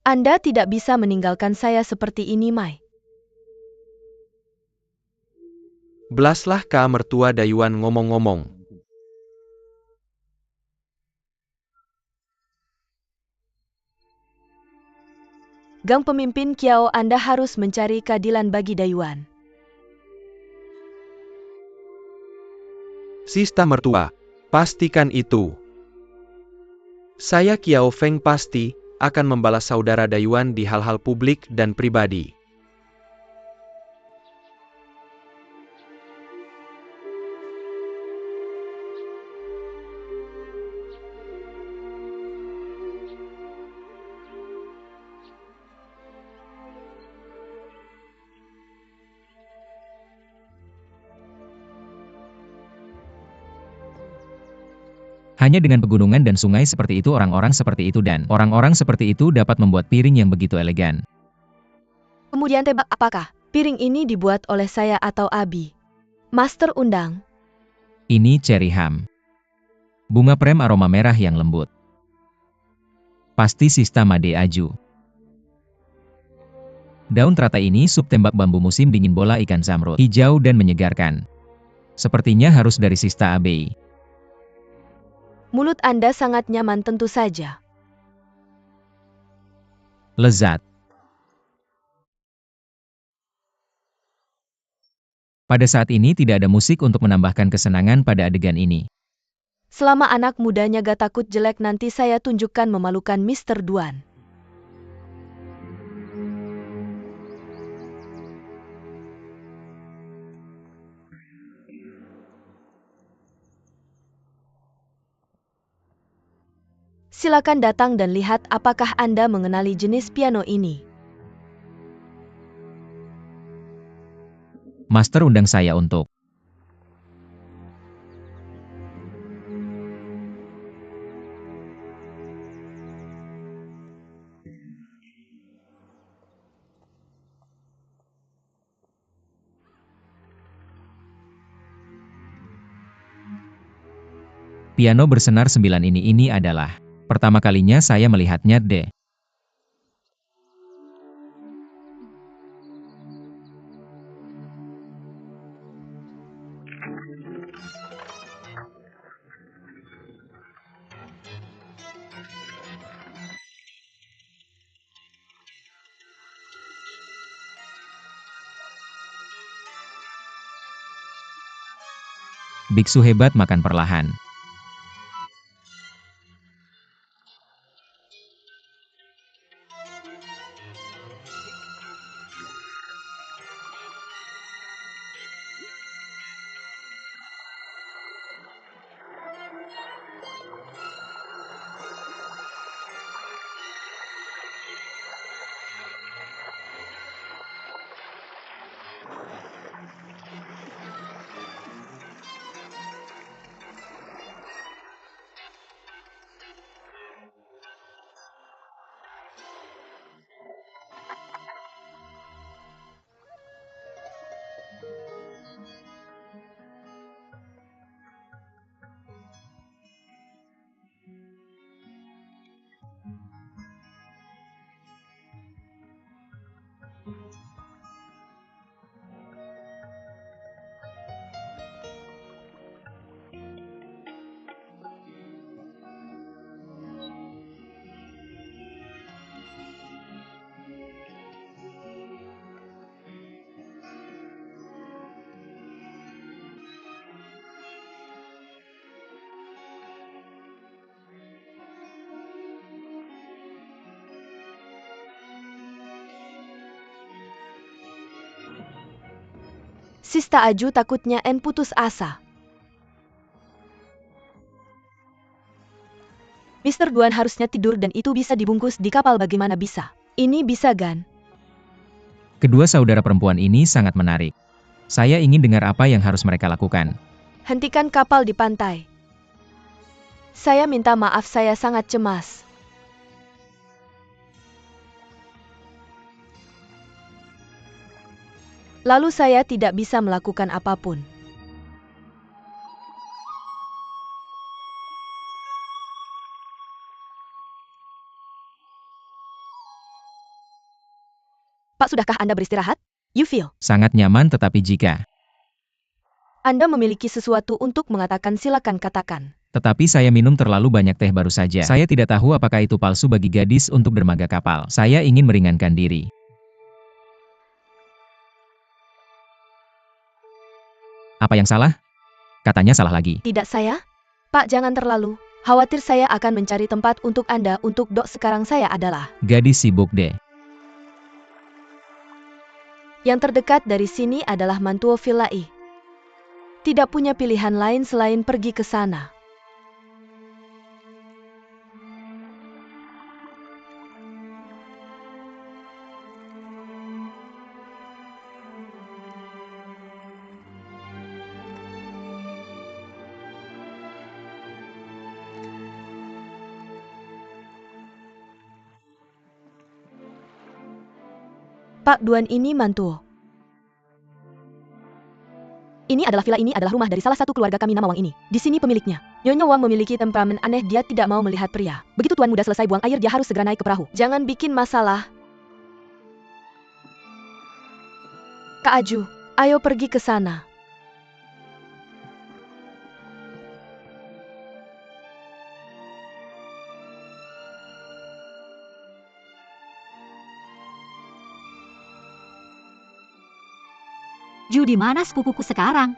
Anda tidak bisa meninggalkan saya seperti ini, Mai. Belaslah Kak mertua Dayuan ngomong-ngomong. Gang pemimpin Kiao, Anda harus mencari keadilan bagi Dayuan. Sista mertua, pastikan itu. Saya Kiao Feng pasti akan membalas saudara Dayuan di hal-hal publik dan pribadi. Hanya dengan pegunungan dan sungai seperti itu, orang-orang seperti itu dapat membuat piring yang begitu elegan. Kemudian tebak apakah piring ini dibuat oleh saya atau Abi? Master undang. Ini cherry ham. Bunga prem aroma merah yang lembut. Pasti Sista Made Aju. Daun teratai ini sup tembak bambu musim dingin bola ikan zamrud. Hijau dan menyegarkan. Sepertinya harus dari Sista Abe. Mulut Anda sangat nyaman tentu saja. Lezat. Pada saat ini tidak ada musik untuk menambahkan kesenangan pada adegan ini. Selama anak mudanya gak takut jelek, nanti saya tunjukkan memalukan Mr. Duan. Silakan datang dan lihat apakah Anda mengenali jenis piano ini. Master undang saya untuk piano bersenar 9 ini adalah pertama kalinya saya melihatnya deh. Biksu hebat makan perlahan. Sista Aju takutnya En putus asa. Mr. Duan harusnya tidur dan itu bisa dibungkus di kapal, bagaimana bisa? Ini bisa Gan. Kedua saudara perempuan ini sangat menarik. Saya ingin dengar apa yang harus mereka lakukan. Hentikan kapal di pantai. Saya minta maaf, saya sangat cemas. Lalu saya tidak bisa melakukan apapun. Pak, sudahkah Anda beristirahat? You feel? Sangat nyaman, tetapi jika Anda memiliki sesuatu untuk mengatakan, silakan katakan. Tetapi saya minum terlalu banyak teh baru saja. Saya tidak tahu apakah itu palsu bagi gadis untuk dermaga kapal. Saya ingin meringankan diri. Apa yang salah? Katanya salah lagi. Tidak saya? Pak, jangan terlalu khawatir, saya akan mencari tempat untuk Anda untuk dok. Sekarang saya adalah Gadis sibuk deh. yang terdekat dari sini adalah Mantuo Villai. Tidak punya pilihan lain selain pergi ke sana. Pak Duan, ini Mantuo. Ini adalah villa, ini adalah rumah dari salah satu keluarga kami, nama Wang ini. Di sini pemiliknya. Nyonya Wang memiliki temperamen aneh, dia tidak mau melihat pria. Begitu tuan muda selesai buang air, dia harus segera naik ke perahu. Jangan bikin masalah. Kak Aju, ayo pergi ke sana. Ju, di mana sepupuku sekarang?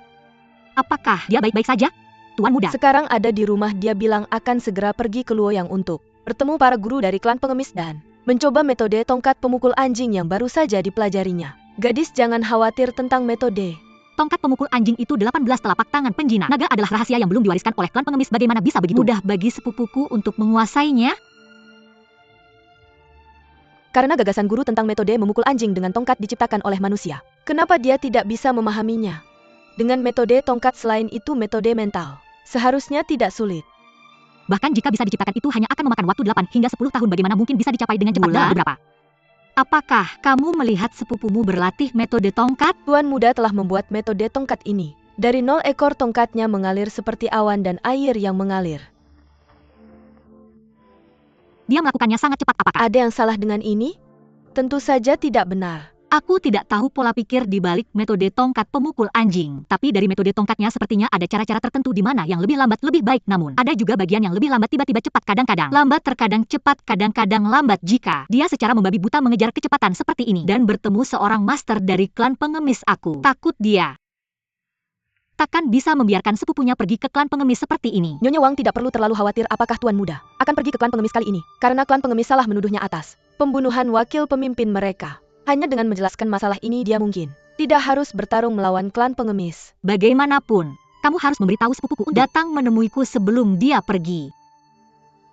Apakah dia baik-baik saja? Tuan muda. Sekarang ada di rumah, dia bilang akan segera pergi ke Luoyang untuk bertemu para guru dari klan pengemis dan mencoba metode tongkat pemukul anjing yang baru saja dipelajarinya. Gadis, jangan khawatir tentang metode. Tongkat pemukul anjing itu 18 telapak tangan penjina. Naga adalah rahasia yang belum diwariskan oleh klan pengemis. Bagaimana bisa begitu? Mudah bagi sepupuku untuk menguasainya. Karena gagasan guru tentang metode memukul anjing dengan tongkat diciptakan oleh manusia. Kenapa dia tidak bisa memahaminya? Dengan metode tongkat selain itu metode mental. Seharusnya tidak sulit. Bahkan jika bisa diciptakan itu hanya akan memakan waktu 8 hingga 10 tahun. Bagaimana mungkin bisa dicapai dengan cepat dalam beberapa? Apakah kamu melihat sepupumu berlatih metode tongkat? Tuan muda telah membuat metode tongkat ini. Dari 0 ekor tongkatnya mengalir seperti awan dan air yang mengalir. Dia melakukannya sangat cepat. Apakah Ada yang salah dengan ini? Tentu saja tidak benar. Aku tidak tahu pola pikir di balik metode tongkat pemukul anjing. Tapi dari metode tongkatnya sepertinya ada cara-cara tertentu di mana yang lebih lambat lebih baik. Namun, ada juga bagian yang lebih lambat, tiba-tiba cepat, kadang-kadang lambat, terkadang cepat, kadang-kadang lambat. Jika dia secara membabi buta mengejar kecepatan seperti ini dan bertemu seorang master dari klan pengemis, aku takut dia takkan bisa membiarkan sepupunya pergi ke klan pengemis seperti ini. Nyonya Wang tidak perlu terlalu khawatir apakah Tuan Muda akan pergi ke klan pengemis kali ini, karena klan pengemis salah menuduhnya atas pembunuhan wakil pemimpin mereka. Hanya dengan menjelaskan masalah ini dia mungkin tidak harus bertarung melawan klan pengemis. Bagaimanapun, kamu harus memberitahu sepupuku untuk datang menemuiku sebelum dia pergi.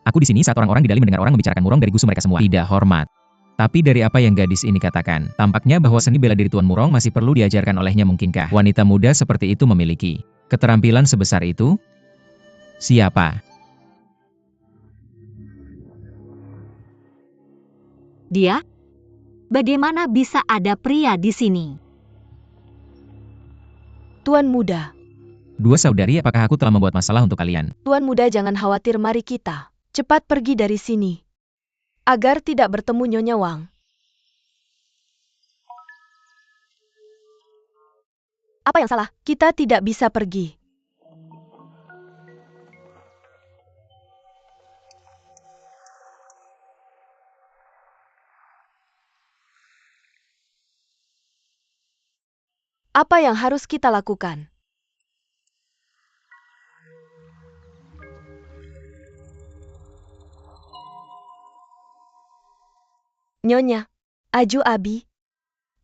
Aku di sini saat orang-orang di Dali mendengar orang membicarakan Murong dari gusu mereka semua. Tidak hormat. Tapi dari apa yang gadis ini katakan, tampaknya bahwa seni bela diri Tuan Murong masih perlu diajarkan olehnya. Mungkinkah wanita muda seperti itu memiliki keterampilan sebesar itu? Siapa? Dia? Bagaimana bisa ada pria di sini? Tuan Muda. Dua saudari, apakah aku telah membuat masalah untuk kalian? Tuan Muda jangan khawatir, mari kita cepat pergi dari sini. Agar tidak bertemu Nyonya Wang. Apa yang salah? Kita tidak bisa pergi. Apa yang harus kita lakukan? Nyonya, Aju Abi.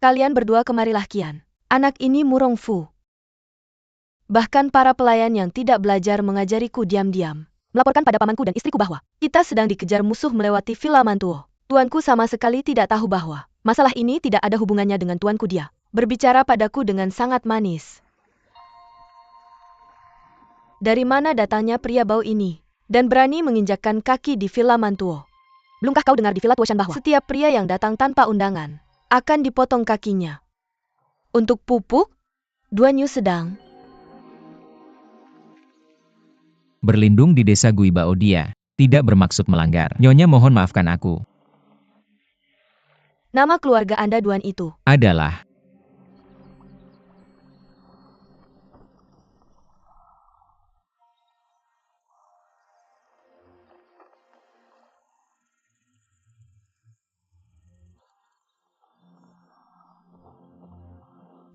Kalian berdua kemarilah kian. Anak ini Murong Fu. Bahkan para pelayan yang tidak belajar mengajariku diam-diam. Melaporkan pada pamanku dan istriku bahwa kita sedang dikejar musuh melewati Villa Mantuo. Tuanku sama sekali tidak tahu bahwa masalah ini tidak ada hubungannya dengan tuanku. Dia berbicara padaku dengan sangat manis. Dari mana datangnya pria bau ini? Dan berani menginjakkan kaki di Villa Mantuo? Belumkah kau dengar di Villa Tuoshan bahwa setiap pria yang datang tanpa undangan akan dipotong kakinya? Untuk pupuk, Duanyu sedang Berlindung di desa Guibao. Dia tidak bermaksud melanggar. Nyonya, mohon maafkan aku. Nama keluarga Anda Duan itu Adalah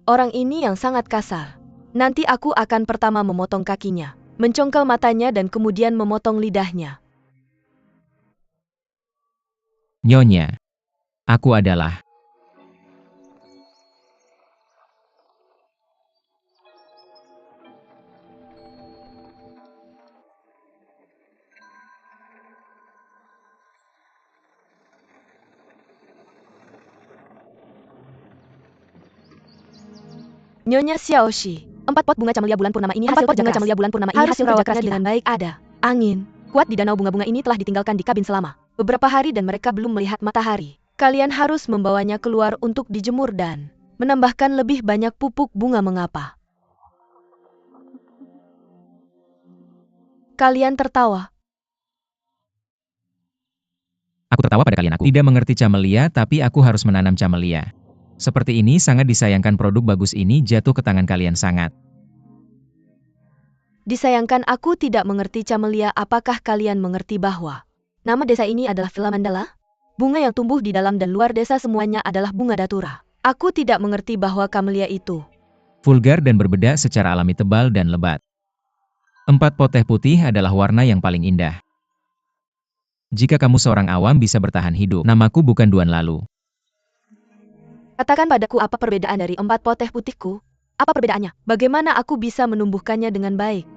orang ini yang sangat kasar. Nanti aku akan pertama memotong kakinya, mencongkel matanya dan kemudian memotong lidahnya. Nyonya. Aku adalah Nyonya Xiaoxi, 4 pot bunga camelia bulan purnama ini hasil kerja keras dengan baik. Ada angin kuat di danau bunga-bunga ini telah ditinggalkan di kabin selama beberapa hari dan mereka belum melihat matahari. Kalian harus membawanya keluar untuk dijemur dan menambahkan lebih banyak pupuk bunga. Mengapa? Kalian tertawa. Aku tertawa pada kalian. Aku tidak mengerti camelia, tapi aku harus menanam camelia. Seperti ini sangat disayangkan, produk bagus ini jatuh ke tangan kalian sangat. Disayangkan aku tidak mengerti camelia. Apakah kalian mengerti bahwa nama desa ini adalah Villa Mandala? Bunga yang tumbuh di dalam dan luar desa semuanya adalah bunga datura. Aku tidak mengerti bahwa camelia itu Vulgar dan berbeda secara alami, tebal dan lebat. 4 pot teh putih adalah warna yang paling indah. Jika kamu seorang awam bisa bertahan hidup, namaku bukan Duan lalu. Katakan padaku apa perbedaan dari 4 pot teh putihku? Apa perbedaannya? Bagaimana aku bisa menumbuhkannya dengan baik?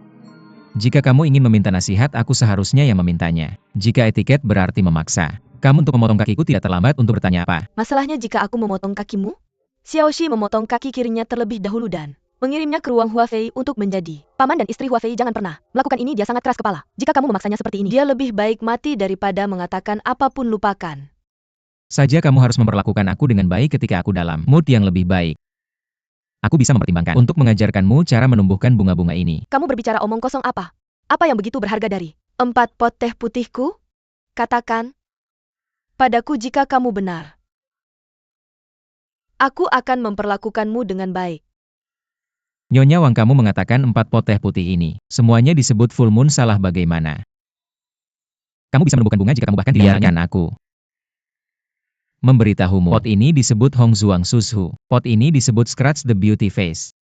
Jika kamu ingin meminta nasihat, aku seharusnya yang memintanya. Jika etiket berarti memaksa, kamu untuk memotong kakiku tidak terlambat untuk bertanya apa. Masalahnya jika aku memotong kakimu? Xiaoxi memotong kaki kirinya terlebih dahulu dan mengirimnya ke ruang Huafei untuk menjadi paman dan istri Huafei. Jangan pernah melakukan ini, dia sangat keras kepala. Jika kamu memaksanya seperti ini, dia lebih baik mati daripada mengatakan apapun. Lupakan saja, kamu harus memperlakukan aku dengan baik ketika aku dalam mood yang lebih baik. Aku bisa mempertimbangkan untuk mengajarkanmu cara menumbuhkan bunga-bunga ini. Kamu berbicara omong kosong apa? Apa yang begitu berharga dari 4 pot teh putihku? Katakan padaku jika kamu benar. Aku akan memperlakukanmu dengan baik. Nyonya Wang, kamu mengatakan 4 pot teh putih ini semuanya disebut full moon, salah bagaimana? Kamu bisa menumbuhkan bunga jika kamu bahkan tidak menanyakan aku. Memberitahumu, pot ini disebut Hong Zhuang Sushu. Pot ini disebut Scratch the Beauty Face.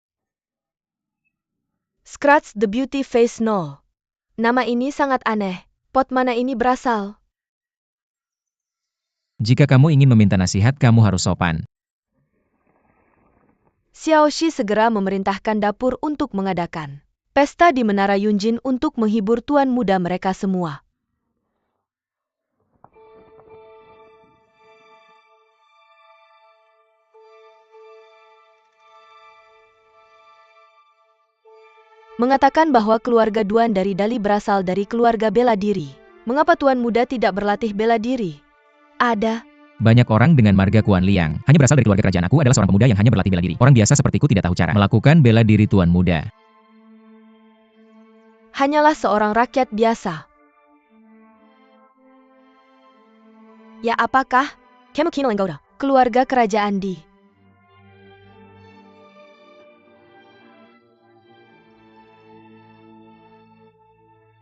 Scratch the Beauty Face 0. Nama ini sangat aneh. Pot mana ini berasal? Jika kamu ingin meminta nasihat, kamu harus sopan. Xiaoxi segera memerintahkan dapur untuk mengadakan pesta di Menara Yunjin untuk menghibur tuan muda mereka semua. Mengatakan bahwa keluarga Duan dari Dali berasal dari keluarga bela diri. Mengapa tuan muda tidak berlatih bela diri? Ada. Banyak orang dengan marga Kuan Liang, hanya berasal dari keluarga kerajaan. Aku adalah seorang pemuda yang hanya berlatih bela diri. Orang biasa sepertiku tidak tahu cara melakukan bela diri tuan muda. Hanyalah seorang rakyat biasa. Ya apakah? Kamu Kino Lenggoda, keluarga kerajaan di.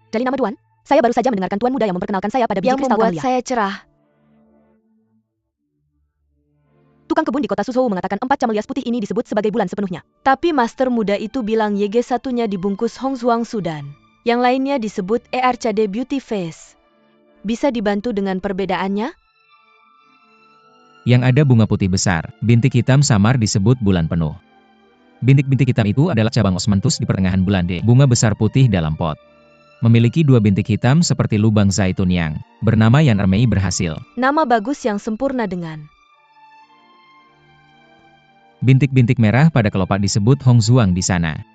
Dari nama Duan, saya baru saja mendengarkan tuan muda yang memperkenalkan saya pada biji kristal Kamelia. Yang membuat saya cerah. Tukang kebun di kota Suzhou mengatakan 4 camelias putih ini disebut sebagai bulan sepenuhnya. Tapi master muda itu bilang YG satunya dibungkus Hongzhuang Sudan. Yang lainnya disebut ERCD Beauty Face. Bisa dibantu dengan perbedaannya? Yang ada bunga putih besar, bintik hitam samar disebut bulan penuh. Bintik-bintik hitam itu adalah cabang osmanthus di pertengahan bulan D. Bunga besar putih dalam pot. Memiliki 2 bintik hitam seperti lubang zaitun yang bernama Yan Ermei berhasil. Nama bagus yang sempurna dengan Bintik-bintik merah pada kelopak disebut Hongzhuang di sana.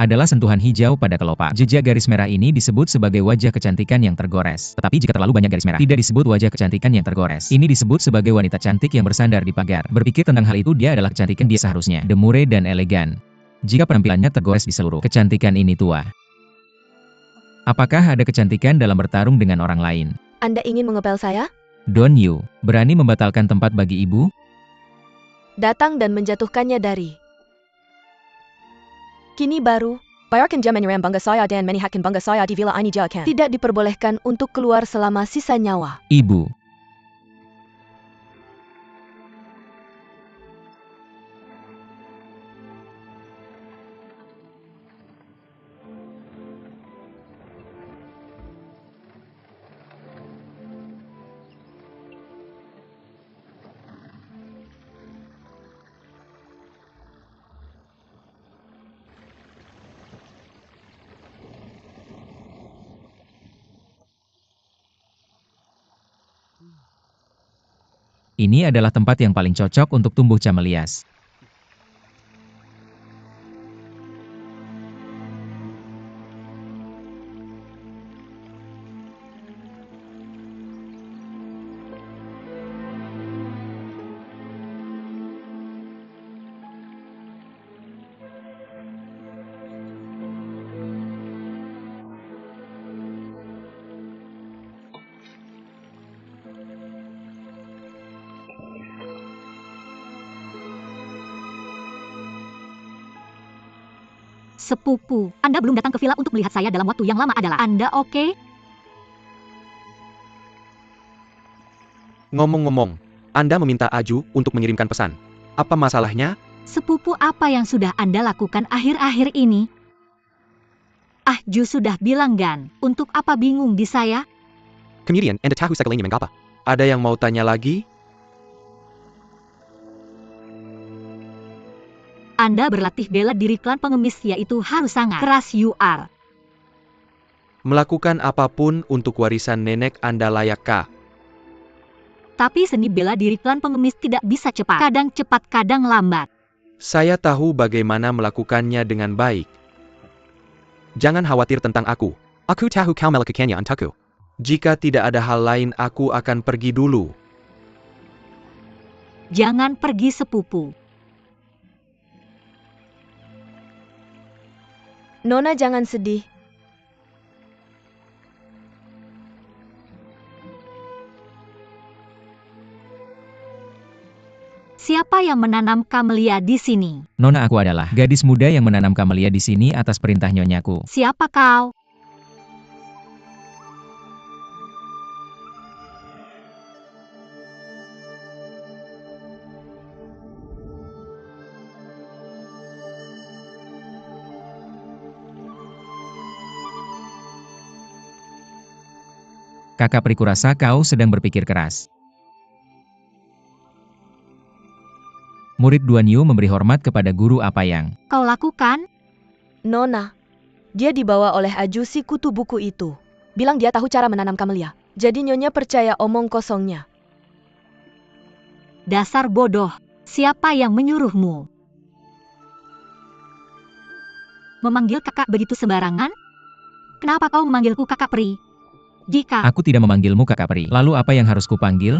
Adalah sentuhan hijau pada kelopak. Jejak garis merah ini disebut sebagai wajah kecantikan yang tergores. Tetapi jika terlalu banyak garis merah, tidak disebut wajah kecantikan yang tergores. Ini disebut sebagai wanita cantik yang bersandar di pagar. Berpikir tentang hal itu, dia adalah kecantikan dia seharusnya. Demure dan elegan. Jika penampilannya tergores di seluruh, kecantikan ini tua. Apakah ada kecantikan dalam bertarung dengan orang lain? Anda ingin mengepel saya? Don Yu, berani membatalkan tempat bagi ibu? Datang dan menjatuhkannya dari. Kini baru, bayarkan jam menyerang bangga saya dan menihatkan bangga saya di villa ini jakan. Tidak diperbolehkan untuk keluar selama sisa nyawa. Ibu. Ini adalah tempat yang paling cocok untuk tumbuh camelias. Sepupu, Anda belum datang ke villa untuk melihat saya dalam waktu yang lama adalah Anda oke? Ngomong-ngomong, Anda meminta Aju untuk mengirimkan pesan. Apa masalahnya? Sepupu apa yang sudah Anda lakukan akhir-akhir ini? Ah, Ju sudah bilang Gan, untuk apa bingung di saya? Kemudian, Anda tahu sekelilingnya mengapa? Ada yang mau tanya lagi? Anda berlatih bela diri klan pengemis yaitu harus sangat keras you are. Melakukan apapun untuk warisan nenek Anda layakkah? Tapi seni bela diri klan pengemis tidak bisa cepat, kadang lambat. Saya tahu bagaimana melakukannya dengan baik. Jangan khawatir tentang aku. Aku tahu kau melakukannya untukku. Jika tidak ada hal lain, aku akan pergi dulu. Jangan pergi sepupu. Nona jangan sedih. Siapa yang menanam kamelia di sini? Nona, aku adalah gadis muda yang menanam kamelia di sini atas perintah nyonyaku. Siapa kau? Kakak peri, kurasa kau sedang berpikir keras. Murid Duan Yu memberi hormat kepada guru. Apa yang Kau lakukan? Nona, dia dibawa oleh ajusi kutu buku itu. Bilang dia tahu cara menanam kamelia. Jadi Nyonya percaya omong kosongnya. Dasar bodoh. Siapa yang menyuruhmu memanggil kakak begitu sembarangan? Kenapa kau memanggilku kakak peri? Jika Aku tidak memanggilmu kakak peri. Lalu apa yang harus kupanggil?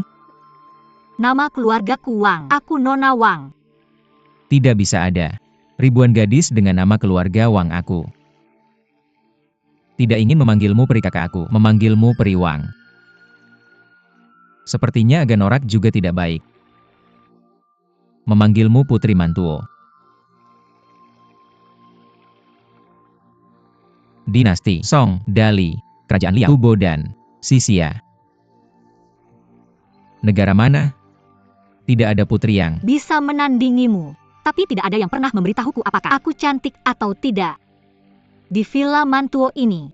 nama keluargaku Wang, aku Nona Wang. Tidak bisa ada ribuan gadis dengan nama keluarga Wang. Aku tidak ingin memanggilmu peri kakak, aku memanggilmu peri Wang. Sepertinya agak norak juga tidak baik. Memanggilmu putri Mantuo. Dinasti Song, Dali, Kerajaan Liao, Tubo dan Sisia. Negara mana? Tidak ada putri yang Bisa menandingimu, tapi tidak ada yang pernah memberitahuku apakah aku cantik atau tidak. Di Villa Mantuo ini,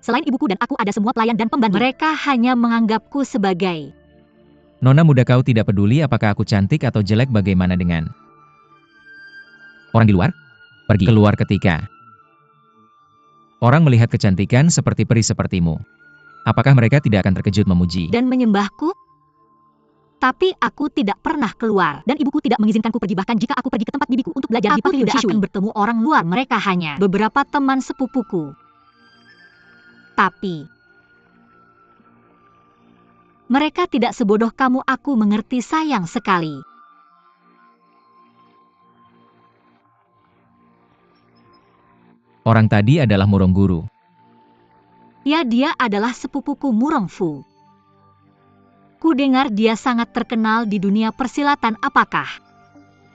selain ibuku dan aku, ada semua pelayan dan pembantu. Mereka hanya menganggapku sebagai nona muda. Kau tidak peduli apakah aku cantik atau jelek. Bagaimana dengan orang di luar? Pergi keluar ketika orang melihat kecantikan seperti peri sepertimu. Apakah mereka tidak akan terkejut memuji dan menyembahku? Tapi aku tidak pernah keluar, dan ibuku tidak mengizinkanku pergi. Bahkan jika aku pergi ke tempat bibiku untuk belajar di Aku Paviliun tidak Shishui, akan bertemu orang luar. Mereka hanya beberapa teman sepupuku. Tapi mereka tidak sebodoh kamu. Aku mengerti, sayang sekali. orang tadi adalah Murong Guru. Ya, dia adalah sepupuku Murong Fu. Ku dengar dia sangat terkenal di dunia persilatan. Apakah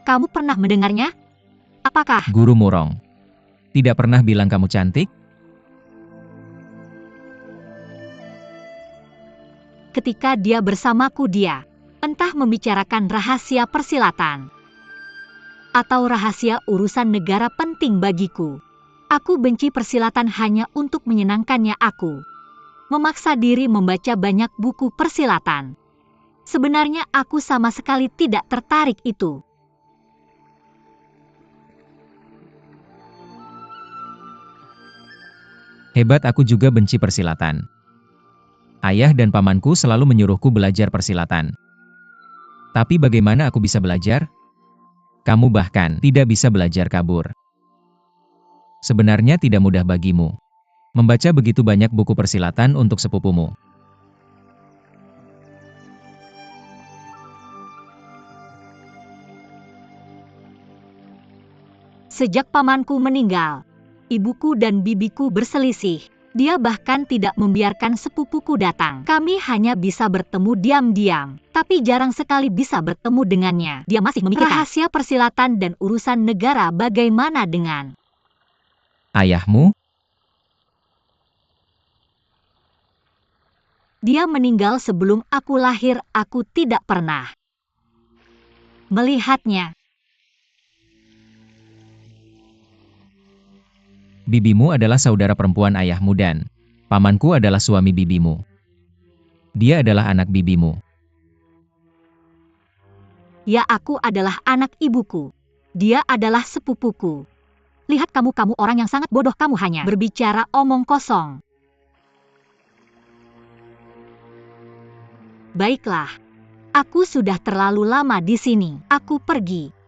kamu pernah mendengarnya? Apakah Guru Murong tidak pernah bilang kamu cantik? ketika dia bersamaku, dia entah membicarakan rahasia persilatan atau rahasia urusan negara penting bagiku. Aku benci persilatan hanya untuk menyenangkannya. Aku memaksa diri membaca banyak buku persilatan. Sebenarnya aku sama sekali tidak tertarik itu. Hebat, aku juga benci persilatan. Ayah dan pamanku selalu menyuruhku belajar persilatan. Tapi bagaimana aku bisa belajar? Kamu bahkan tidak bisa belajar kabur. Sebenarnya tidak mudah bagimu membaca begitu banyak buku persilatan untuk sepupumu. Sejak pamanku meninggal, ibuku dan bibiku berselisih. Dia bahkan tidak membiarkan sepupuku datang. Kami hanya bisa bertemu diam-diam, tapi jarang sekali bisa bertemu dengannya. Dia masih memikirkan rahasia persilatan dan urusan negara. Bagaimana dengan Ayahmu? dia? Meninggal sebelum aku lahir. Aku tidak pernah melihatnya. Bibimu adalah saudara perempuan ayahmu dan pamanku adalah suami bibimu. Dia adalah anak bibimu. Ya, aku adalah anak ibuku. Dia adalah sepupuku. Lihat kamu orang yang sangat bodoh. Kamu hanya berbicara omong kosong. Baiklah. Aku sudah terlalu lama di sini. Aku pergi.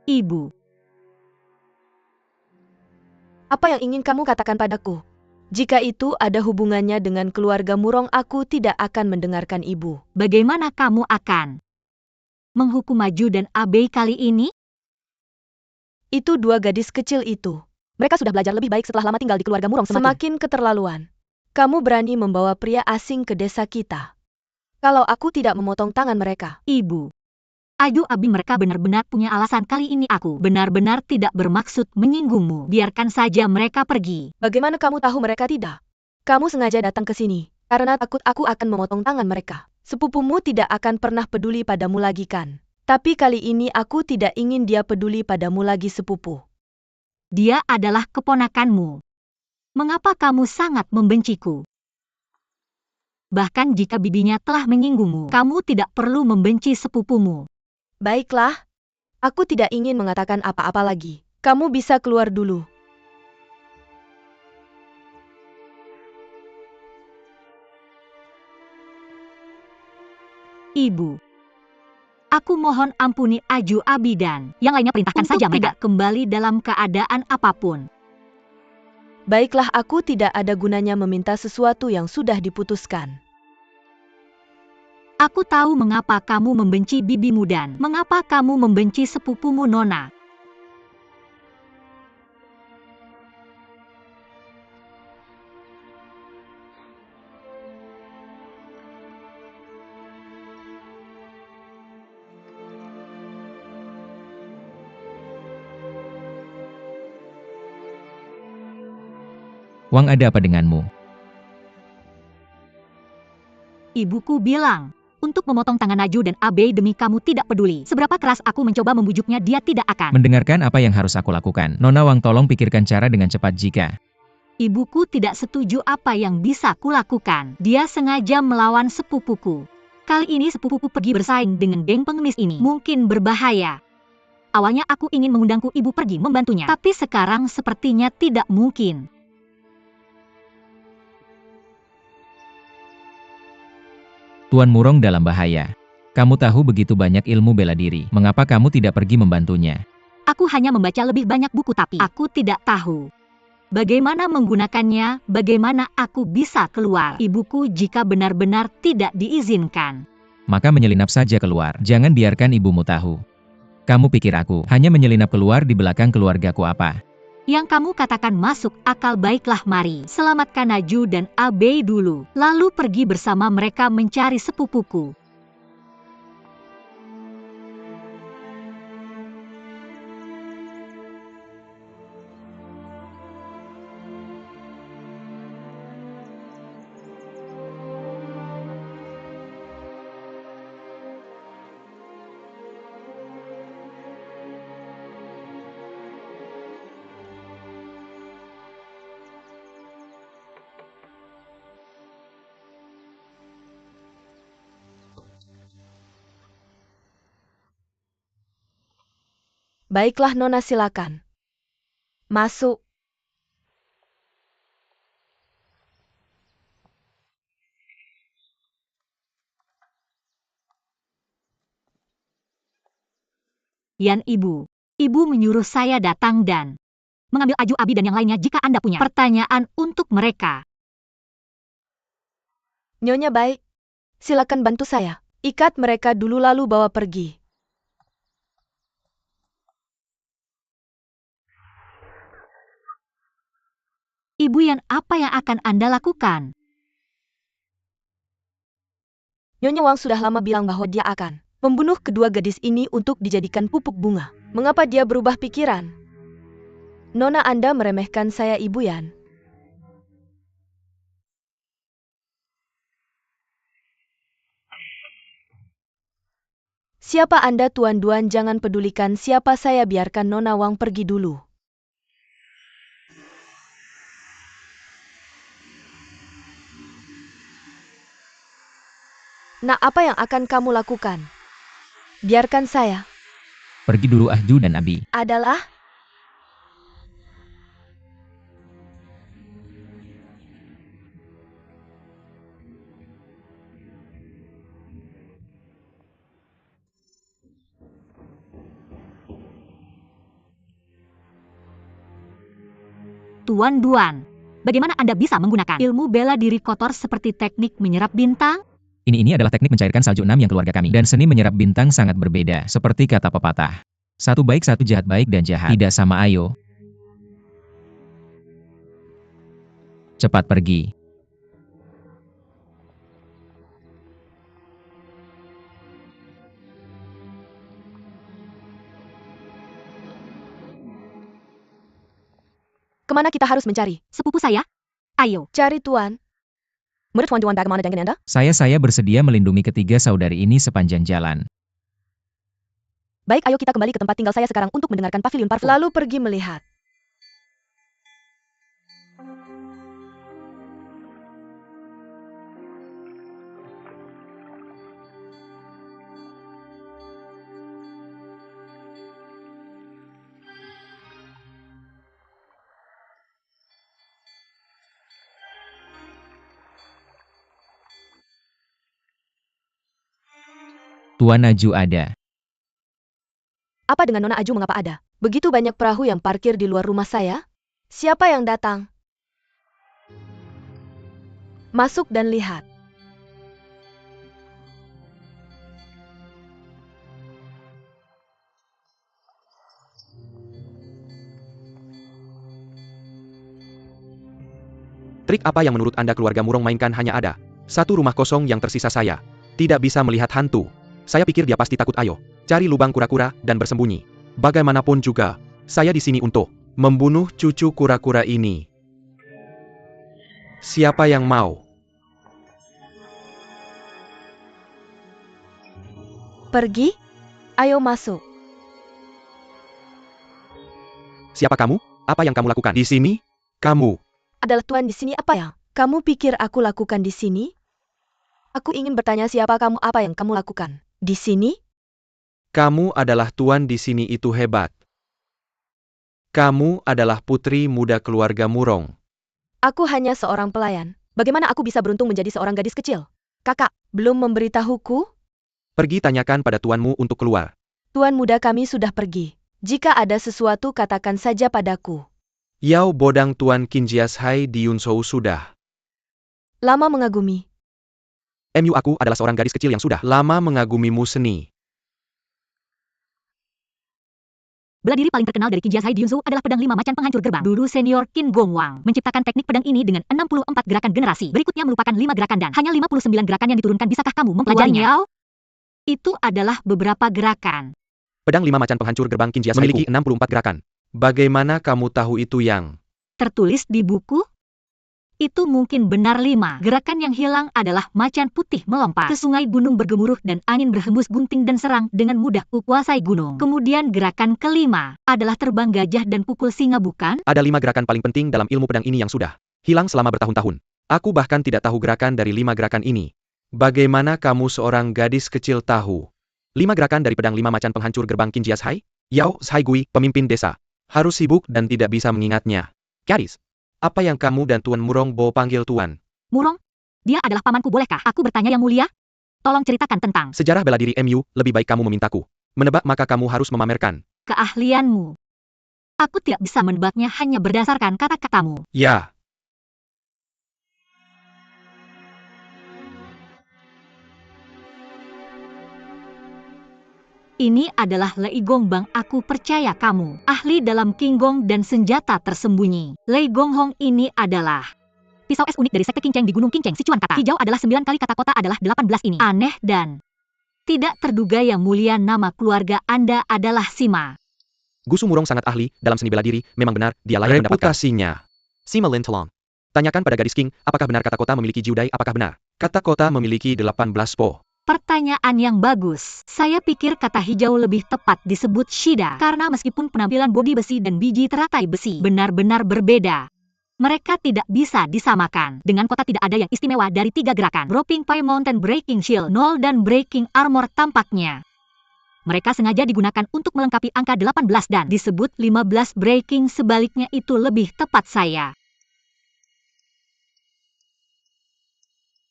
Ibu, Apa yang ingin kamu katakan padaku? Jika itu ada hubungannya dengan keluarga Murong, aku tidak akan mendengarkan ibu. bagaimana kamu akan menghukum Maju dan Abei kali ini? Itu dua gadis kecil itu. Mereka sudah belajar lebih baik setelah lama tinggal di keluarga Murong. Semakin keterlaluan. Kamu berani membawa pria asing ke desa kita. kalau aku tidak memotong tangan mereka. Ibu. Aju Abi, mereka benar-benar punya alasan. Kali ini aku benar-benar tidak bermaksud menyinggungmu. Biarkan saja mereka pergi. Bagaimana kamu tahu mereka tidak? Kamu sengaja datang ke sini, karena takut aku akan memotong tangan mereka. Sepupumu tidak akan pernah peduli padamu lagi kan? Tapi kali ini aku tidak ingin dia peduli padamu lagi, sepupu. Dia adalah keponakanmu. Mengapa kamu sangat membenciku? Bahkan jika bibinya telah menyinggungmu, kamu tidak perlu membenci sepupumu. Baiklah, aku tidak ingin mengatakan apa-apa lagi. Kamu bisa keluar dulu. Ibu. Aku mohon ampuni Aju Abi dan yang lainnya, perintahkan saja mereka kembali dalam keadaan apapun. Baiklah, aku tidak ada gunanya meminta sesuatu yang sudah diputuskan. Aku tahu mengapa kamu membenci bibimu dan mengapa kamu membenci sepupumu, Nona. Wang, ada apa denganmu? Ibuku bilang untuk memotong tangan Aju dan Abe demi kamu tidak peduli. Seberapa keras aku mencoba membujuknya, dia tidak akan. Mendengarkan apa yang harus aku lakukan. Nona Wang, tolong pikirkan cara dengan cepat jika Ibuku tidak setuju apa yang bisa kulakukan. Dia sengaja melawan sepupuku. Kali ini sepupuku pergi bersaing dengan geng pengemis ini. Mungkin berbahaya. Awalnya aku ingin mengundangku ibu pergi membantunya. Tapi sekarang sepertinya tidak mungkin. Tuan Murong dalam bahaya. Kamu tahu begitu banyak ilmu bela diri. Mengapa kamu tidak pergi membantunya? Aku hanya membaca lebih banyak buku, tapi aku tidak tahu bagaimana menggunakannya, bagaimana aku bisa keluar. Ibuku jika benar-benar tidak diizinkan. Maka menyelinap saja keluar. Jangan biarkan ibumu tahu. Kamu pikir aku hanya menyelinap keluar di belakang keluargaku apa? Yang kamu katakan masuk akal. Baiklah, mari selamatkan Aju dan Abe dulu, lalu pergi bersama mereka mencari sepupuku. Baiklah Nona, silakan. Masuk. Yan, ibu menyuruh saya datang dan mengambil Aju, Abi dan yang lainnya jika Anda punya pertanyaan untuk mereka. Nyonya baik. Silakan bantu saya. Ikat mereka dulu lalu bawa pergi. Ibu Yan, apa yang akan Anda lakukan? Nyonya Wang sudah lama bilang bahwa dia akan membunuh kedua gadis ini untuk dijadikan pupuk bunga. Mengapa dia berubah pikiran? Nona, Anda meremehkan saya, Ibu Yan. Siapa Anda, Tuan Duan? Jangan pedulikan siapa saya, biarkan Nona Wang pergi dulu. Nah, apa yang akan kamu lakukan? Biarkan saya. Pergi dulu Aju dan Abi. Adalah? Tuan Duan, bagaimana Anda bisa menggunakan ilmu bela diri kotor seperti teknik menyerap bintang? Ini adalah teknik mencairkan salju 6 yang keluarga kami. Dan seni menyerap bintang sangat berbeda. Seperti kata pepatah. Satu baik, satu jahat. Baik dan jahat tidak sama, ayo. Cepat pergi. Kemana kita harus mencari? Sepupu saya? Ayo. Cari Tuan. Menurut Tuan bagaimana dengan Anda? Saya bersedia melindungi ketiga saudari ini sepanjang jalan. Baik, ayo kita kembali ke tempat tinggal saya sekarang untuk mendengarkan pavilion parfum. Lalu pergi melihat. Tuan Aju ada. Apa dengan Nona Aju mengapa ada? Begitu banyak perahu yang parkir di luar rumah saya? Siapa yang datang? Masuk dan lihat. Trik apa yang menurut Anda keluarga Murong mainkan hanya ada satu rumah kosong yang tersisa saya. Tidak bisa melihat hantu. Saya pikir dia pasti takut. Ayo, cari lubang kura-kura dan bersembunyi. Bagaimanapun juga, saya di sini untuk membunuh cucu kura-kura ini. Siapa yang mau? Pergi? Ayo masuk. Siapa kamu? Apa yang kamu lakukan di sini? Kamu Adalah Tuan di sini apa yang kamu pikir aku lakukan di sini? Aku ingin bertanya siapa kamu, apa yang kamu lakukan di sini? Kamu adalah tuan di sini, itu hebat. Kamu adalah putri muda keluarga Murong. Aku hanya seorang pelayan. Bagaimana aku bisa beruntung menjadi seorang gadis kecil? Kakak, belum memberitahuku? Pergi tanyakan pada tuanmu untuk keluar. Tuan muda kami sudah pergi. Jika ada sesuatu katakan saja padaku. Yao bodang Tuan Kinjias Hai di Yunsou sudah. Lama mengagumi. Aku adalah seorang gadis kecil yang sudah lama mengagumimu seni. Bela diri paling terkenal dari Qin Jiashai Diunzu adalah pedang 5 macan penghancur gerbang. Dulu senior Qin Gongwang menciptakan teknik pedang ini dengan 64 gerakan generasi. Berikutnya merupakan 5 gerakan dan hanya 59 gerakan yang diturunkan. Bisakah kamu mempelajarinya? Itu adalah beberapa gerakan. Pedang 5 macan penghancur gerbang Qin Jiashai memiliki 64 gerakan. Bagaimana kamu tahu itu yang Tertulis di buku? Itu mungkin benar 5. Gerakan yang hilang adalah macan putih melompat ke sungai, gunung bergemuruh, dan angin berhembus, gunting dan serang dengan mudah kuasai gunung. Kemudian gerakan kelima adalah terbang gajah dan pukul singa, bukan? Ada 5 gerakan paling penting dalam ilmu pedang ini yang sudah hilang selama bertahun-tahun. Aku bahkan tidak tahu gerakan dari 5 gerakan ini. Bagaimana kamu seorang gadis kecil tahu 5 gerakan dari pedang 5 macan penghancur gerbang Qin Jiashai? Yao Saigui, pemimpin desa, harus sibuk dan tidak bisa mengingatnya. Gadis, apa yang kamu dan Tuan Murong Bo panggil Tuan? Murong? Dia adalah pamanku, bolehkah aku bertanya, Yang Mulia? Tolong ceritakan tentang Sejarah bela diri lebih baik kamu memintaku menebak, maka kamu harus memamerkan keahlianmu. Aku tidak bisa menebaknya hanya berdasarkan kata-katamu. Ya. Ini adalah Lei Gongbang, aku percaya kamu ahli dalam Qinggong dan senjata tersembunyi. Lei Gonghong ini adalah pisau es unik dari sekte Qinceng di Gunung Qinceng, Sichuan. Kata hijau adalah 9 kali, kata kota adalah 18. Ini aneh dan tidak terduga. Yang Mulia, nama keluarga Anda adalah Sima. Gusu Murong sangat ahli dalam seni bela diri, memang benar, dia layak mendapatkan reputasinya. Sima Lin Tolong. Tanyakan pada gadis King, apakah benar kata kota memiliki jiudai? Apakah benar kata kota memiliki 18 po? Pertanyaan yang bagus. Saya pikir kata hijau lebih tepat disebut Shida, karena meskipun penampilan bodi besi dan biji teratai besi benar-benar berbeda, mereka tidak bisa disamakan. Dengan kota tidak ada yang istimewa dari 3 gerakan Dropping Pie, Mountain Breaking Shield 0, dan Breaking Armor. Tampaknya mereka sengaja digunakan untuk melengkapi angka 18 dan disebut 15 breaking. Sebaliknya itu lebih tepat. Saya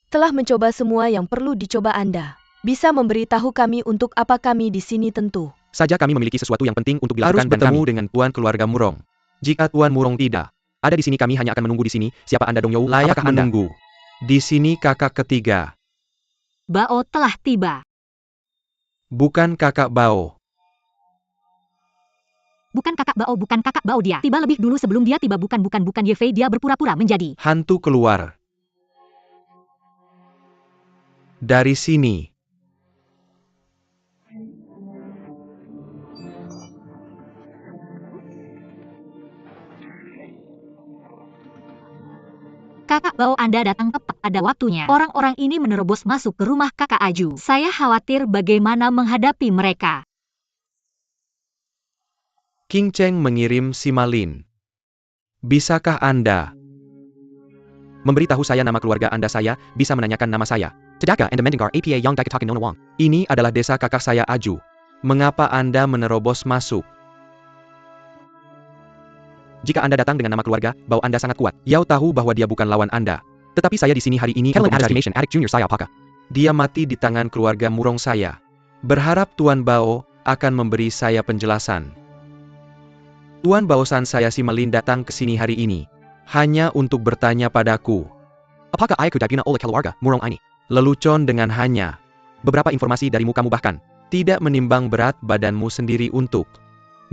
telah mencoba semua yang perlu dicoba. Anda bisa memberitahu kami untuk apa kami di sini? Tentu saja kami memiliki sesuatu yang penting untuk dilakukan, harus bertemu dengan Tuan keluarga Murong. Jika Tuan Murong tidak ada di sini, kami hanya akan menunggu di sini. Siapa Anda, Dong You? Layak menunggu di sini. Kakak ketiga Bao telah tiba. Bukan kakak Bao. Bukan kakak Bao, bukan kakak Bao. Dia tiba lebih dulu sebelum dia tiba. Bukan Ye Fei. Dia berpura-pura menjadi hantu. Keluar dari sini. Kakak Bao, Anda datang tepat pada waktunya. Orang-orang ini menerobos masuk ke rumah Kakak Aju. Saya khawatir bagaimana menghadapi mereka. King Cheng mengirim Simalin. Bisakah Anda memberitahu saya nama keluarga Anda? Saya bisa menanyakan nama saya. Tadaka and the Mendingar APA Yang Daikatakan Nona Wang. Ini adalah desa kakak saya Aju. Mengapa Anda menerobos masuk? Jika Anda datang dengan nama keluarga, Bao Anda sangat kuat. Yao tahu bahwa dia bukan lawan Anda. Tetapi saya di sini hari ini Helen untuk mencari Estimation Adik Junior saya apakah? Dia mati di tangan keluarga Murong saya. Berharap Tuan Bao akan memberi saya penjelasan. Tuan Baosan, saya Simalin datang ke sini hari ini hanya untuk bertanya padaku. Apakah ayahku dibina oleh keluarga Murong ini? Lelucon dengan hanya Beberapa informasi darimu, kamu bahkan tidak menimbang berat badanmu sendiri untuk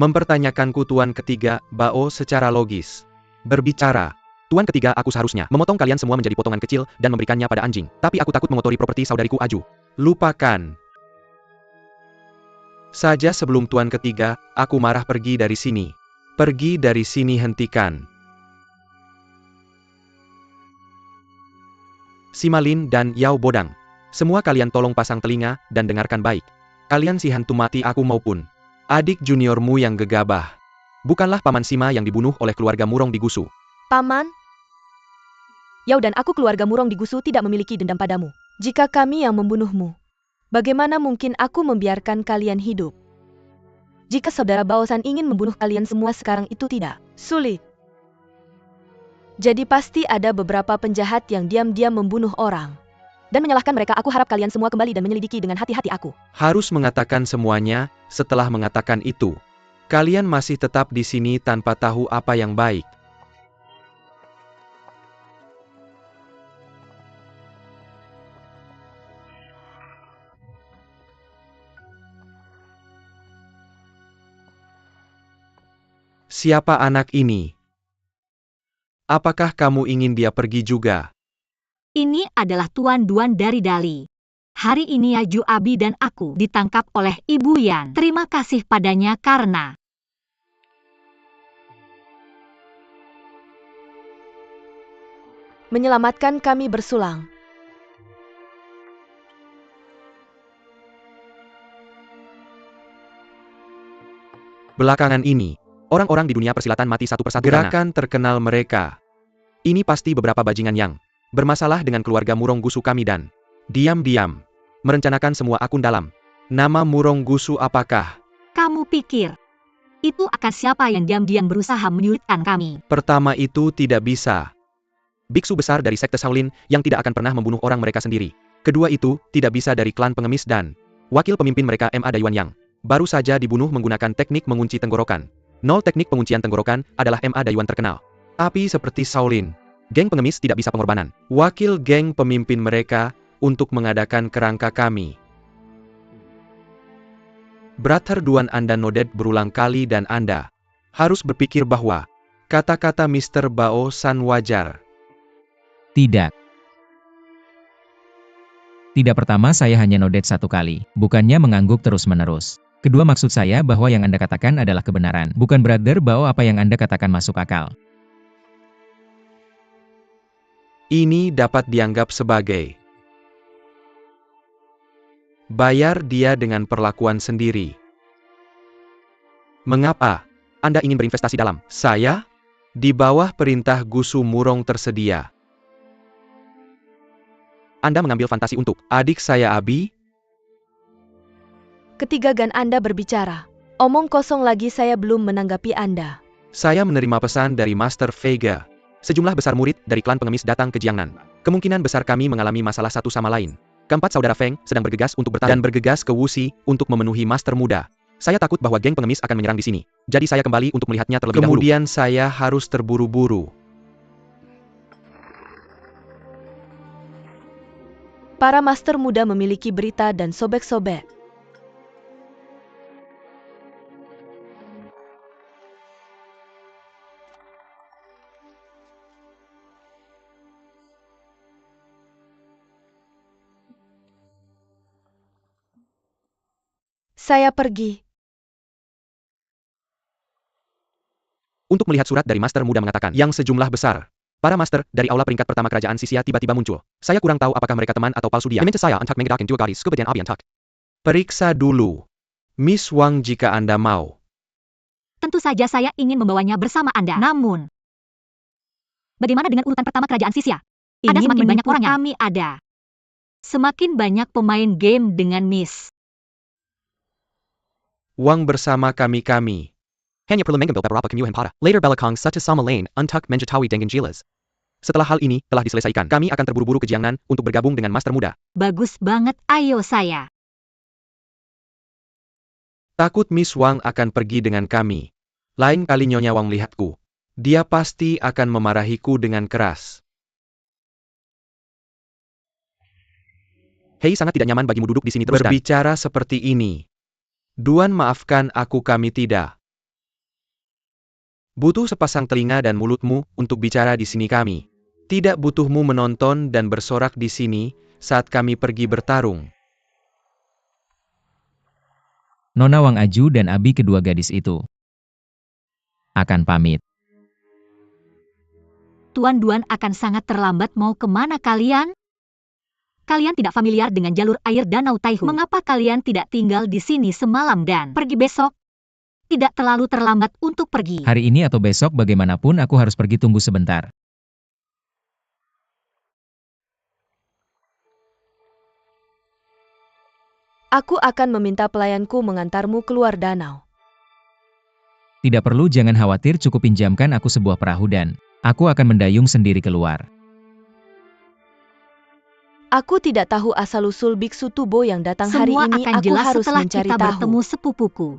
mempertanyakanku. Tuan ketiga Bao secara logis berbicara. Tuan ketiga, aku seharusnya memotong kalian semua menjadi potongan kecil dan memberikannya pada anjing. Tapi aku takut mengotori properti saudariku Aju. Lupakan saja sebelum Tuan ketiga, aku marah. Pergi dari sini. Pergi dari sini, hentikan. Simalin dan Yao Bodang. Semua kalian tolong pasang telinga dan dengarkan baik. Kalian si hantu mati aku maupun adik juniormu yang gegabah. Bukanlah Paman Sima yang dibunuh oleh keluarga Murong di Gusu. Paman, Yao dan aku keluarga Murong di Gusu tidak memiliki dendam padamu. Jika kami yang membunuhmu, bagaimana mungkin aku membiarkan kalian hidup? Jika saudara Baosan ingin membunuh kalian semua sekarang, itu tidak sulit. Jadi pasti ada beberapa penjahat yang diam-diam membunuh orang dan menyalahkan mereka. Aku harap kalian semua kembali dan menyelidiki dengan hati-hati. Aku harus mengatakan semuanya. Setelah mengatakan itu, kalian masih tetap di sini tanpa tahu apa yang baik. Siapa anak ini? Apakah kamu ingin dia pergi juga? Ini adalah Tuan Duan dari Dali. Hari ini Aju, Abi dan aku ditangkap oleh Ibu Yan. Terima kasih padanya karena menyelamatkan kami bersulang. Belakangan ini, orang-orang di dunia persilatan mati satu persatu karena gerakan terkenal mereka. Ini pasti beberapa bajingan yang bermasalah dengan keluarga Murong Gusu kami dan diam-diam merencanakan semua akun dalam nama Murong Gusu. Apakah kamu pikir itu akan siapa yang diam-diam berusaha menyulitkan kami? pertama itu tidak bisa? biksu besar dari sekte Shaolin yang tidak akan pernah membunuh orang mereka sendiri. Kedua itu tidak bisa dari klan pengemis dan Wakil pemimpin mereka Ma Dayuan yang baru saja dibunuh menggunakan teknik mengunci tenggorokan. teknik penguncian tenggorokan adalah Ma Dayuan terkenal. Api seperti Shaolin. Geng pengemis tidak bisa pengorbanan. Wakil geng pemimpin mereka untuk mengadakan kerangka kami. Brother Duan, Anda nodet berulang kali dan Anda harus berpikir bahwa kata-kata Mr. Bao San wajar. Tidak. Tidak, pertama saya hanya nodet satu kali, bukannya mengangguk terus-menerus. Kedua, maksud saya bahwa yang Anda katakan adalah kebenaran. Bukan Brother Bao, apa yang Anda katakan masuk akal. Ini dapat dianggap sebagai bayar dia dengan perlakuan sendiri. Mengapa Anda ingin berinvestasi dalam saya? Di bawah perintah Gusu Murong tersedia. Anda mengambil fantasi untuk adik saya Abi? Ketiga Gan, Anda berbicara omong kosong lagi. Saya belum menanggapi Anda. Saya menerima pesan dari Master Vega. Sejumlah besar murid dari klan pengemis datang ke Jiangnan. Kemungkinan besar kami mengalami masalah satu sama lain. Keempat saudara Feng sedang bergegas untuk bertarung dan bergegas ke Wuxi untuk memenuhi Master Muda. Saya takut bahwa geng pengemis akan menyerang di sini. Jadi saya kembali untuk melihatnya terlebih dahulu. Kemudian saya harus terburu-buru. Para Master Muda memiliki berita dan sobek-sobek. Saya pergi. Untuk melihat surat dari Master Muda mengatakan yang sejumlah besar Para master dari aula peringkat pertama kerajaan Sisia tiba-tiba muncul. Saya kurang tahu apakah mereka teman atau palsu dia. Dimensi saya antak menggerakkan dua gadis kemudian abi antak. Periksa dulu. Miss Wang jika Anda mau. Tentu saja saya ingin membawanya bersama Anda. Namun, bagaimana dengan urutan pertama kerajaan Sisia? Ada semakin banyak orang yang kami ada. Semakin banyak pemain game dengan Miss Wang bersama kami. Hanya perlu mengambil beberapa kemewahan para. Later belakang satu sama lain untuk menjetahui dengan jelas. Setelah hal ini telah diselesaikan, kami akan terburu-buru ke Jiangnan untuk bergabung dengan master muda. Bagus banget, ayo saya. Takut Miss Wang akan pergi dengan kami. Lain kali Nyonya Wang lihatku. Dia pasti akan memarahiku dengan keras. Hei, sangat tidak nyaman bagimu duduk di sini terus berbicara seperti ini. Duan, maafkan aku, kami tidak butuh sepasang telinga dan mulutmu untuk bicara di sini kami. Tidak butuhmu menonton dan bersorak di sini saat kami pergi bertarung. Nona Wang Aju dan Abi kedua gadis itu akan pamit. Tuan Duan akan sangat terlambat, mau kemana kalian? Kalian tidak familiar dengan jalur air Danau Taihu. Mengapa kalian tidak tinggal di sini semalam dan pergi besok? Tidak terlalu terlambat untuk pergi. Hari ini atau besok bagaimanapun aku harus pergi, tunggu sebentar. Aku akan meminta pelayanku mengantarmu keluar danau. Tidak perlu, jangan khawatir, cukup pinjamkan aku sebuah perahu dan aku akan mendayung sendiri keluar. Aku tidak tahu asal-usul biksu Tubo yang datang hari Semua ini. akan Aku jelas harus setelah mencari kita tahu. bertemu sepupuku.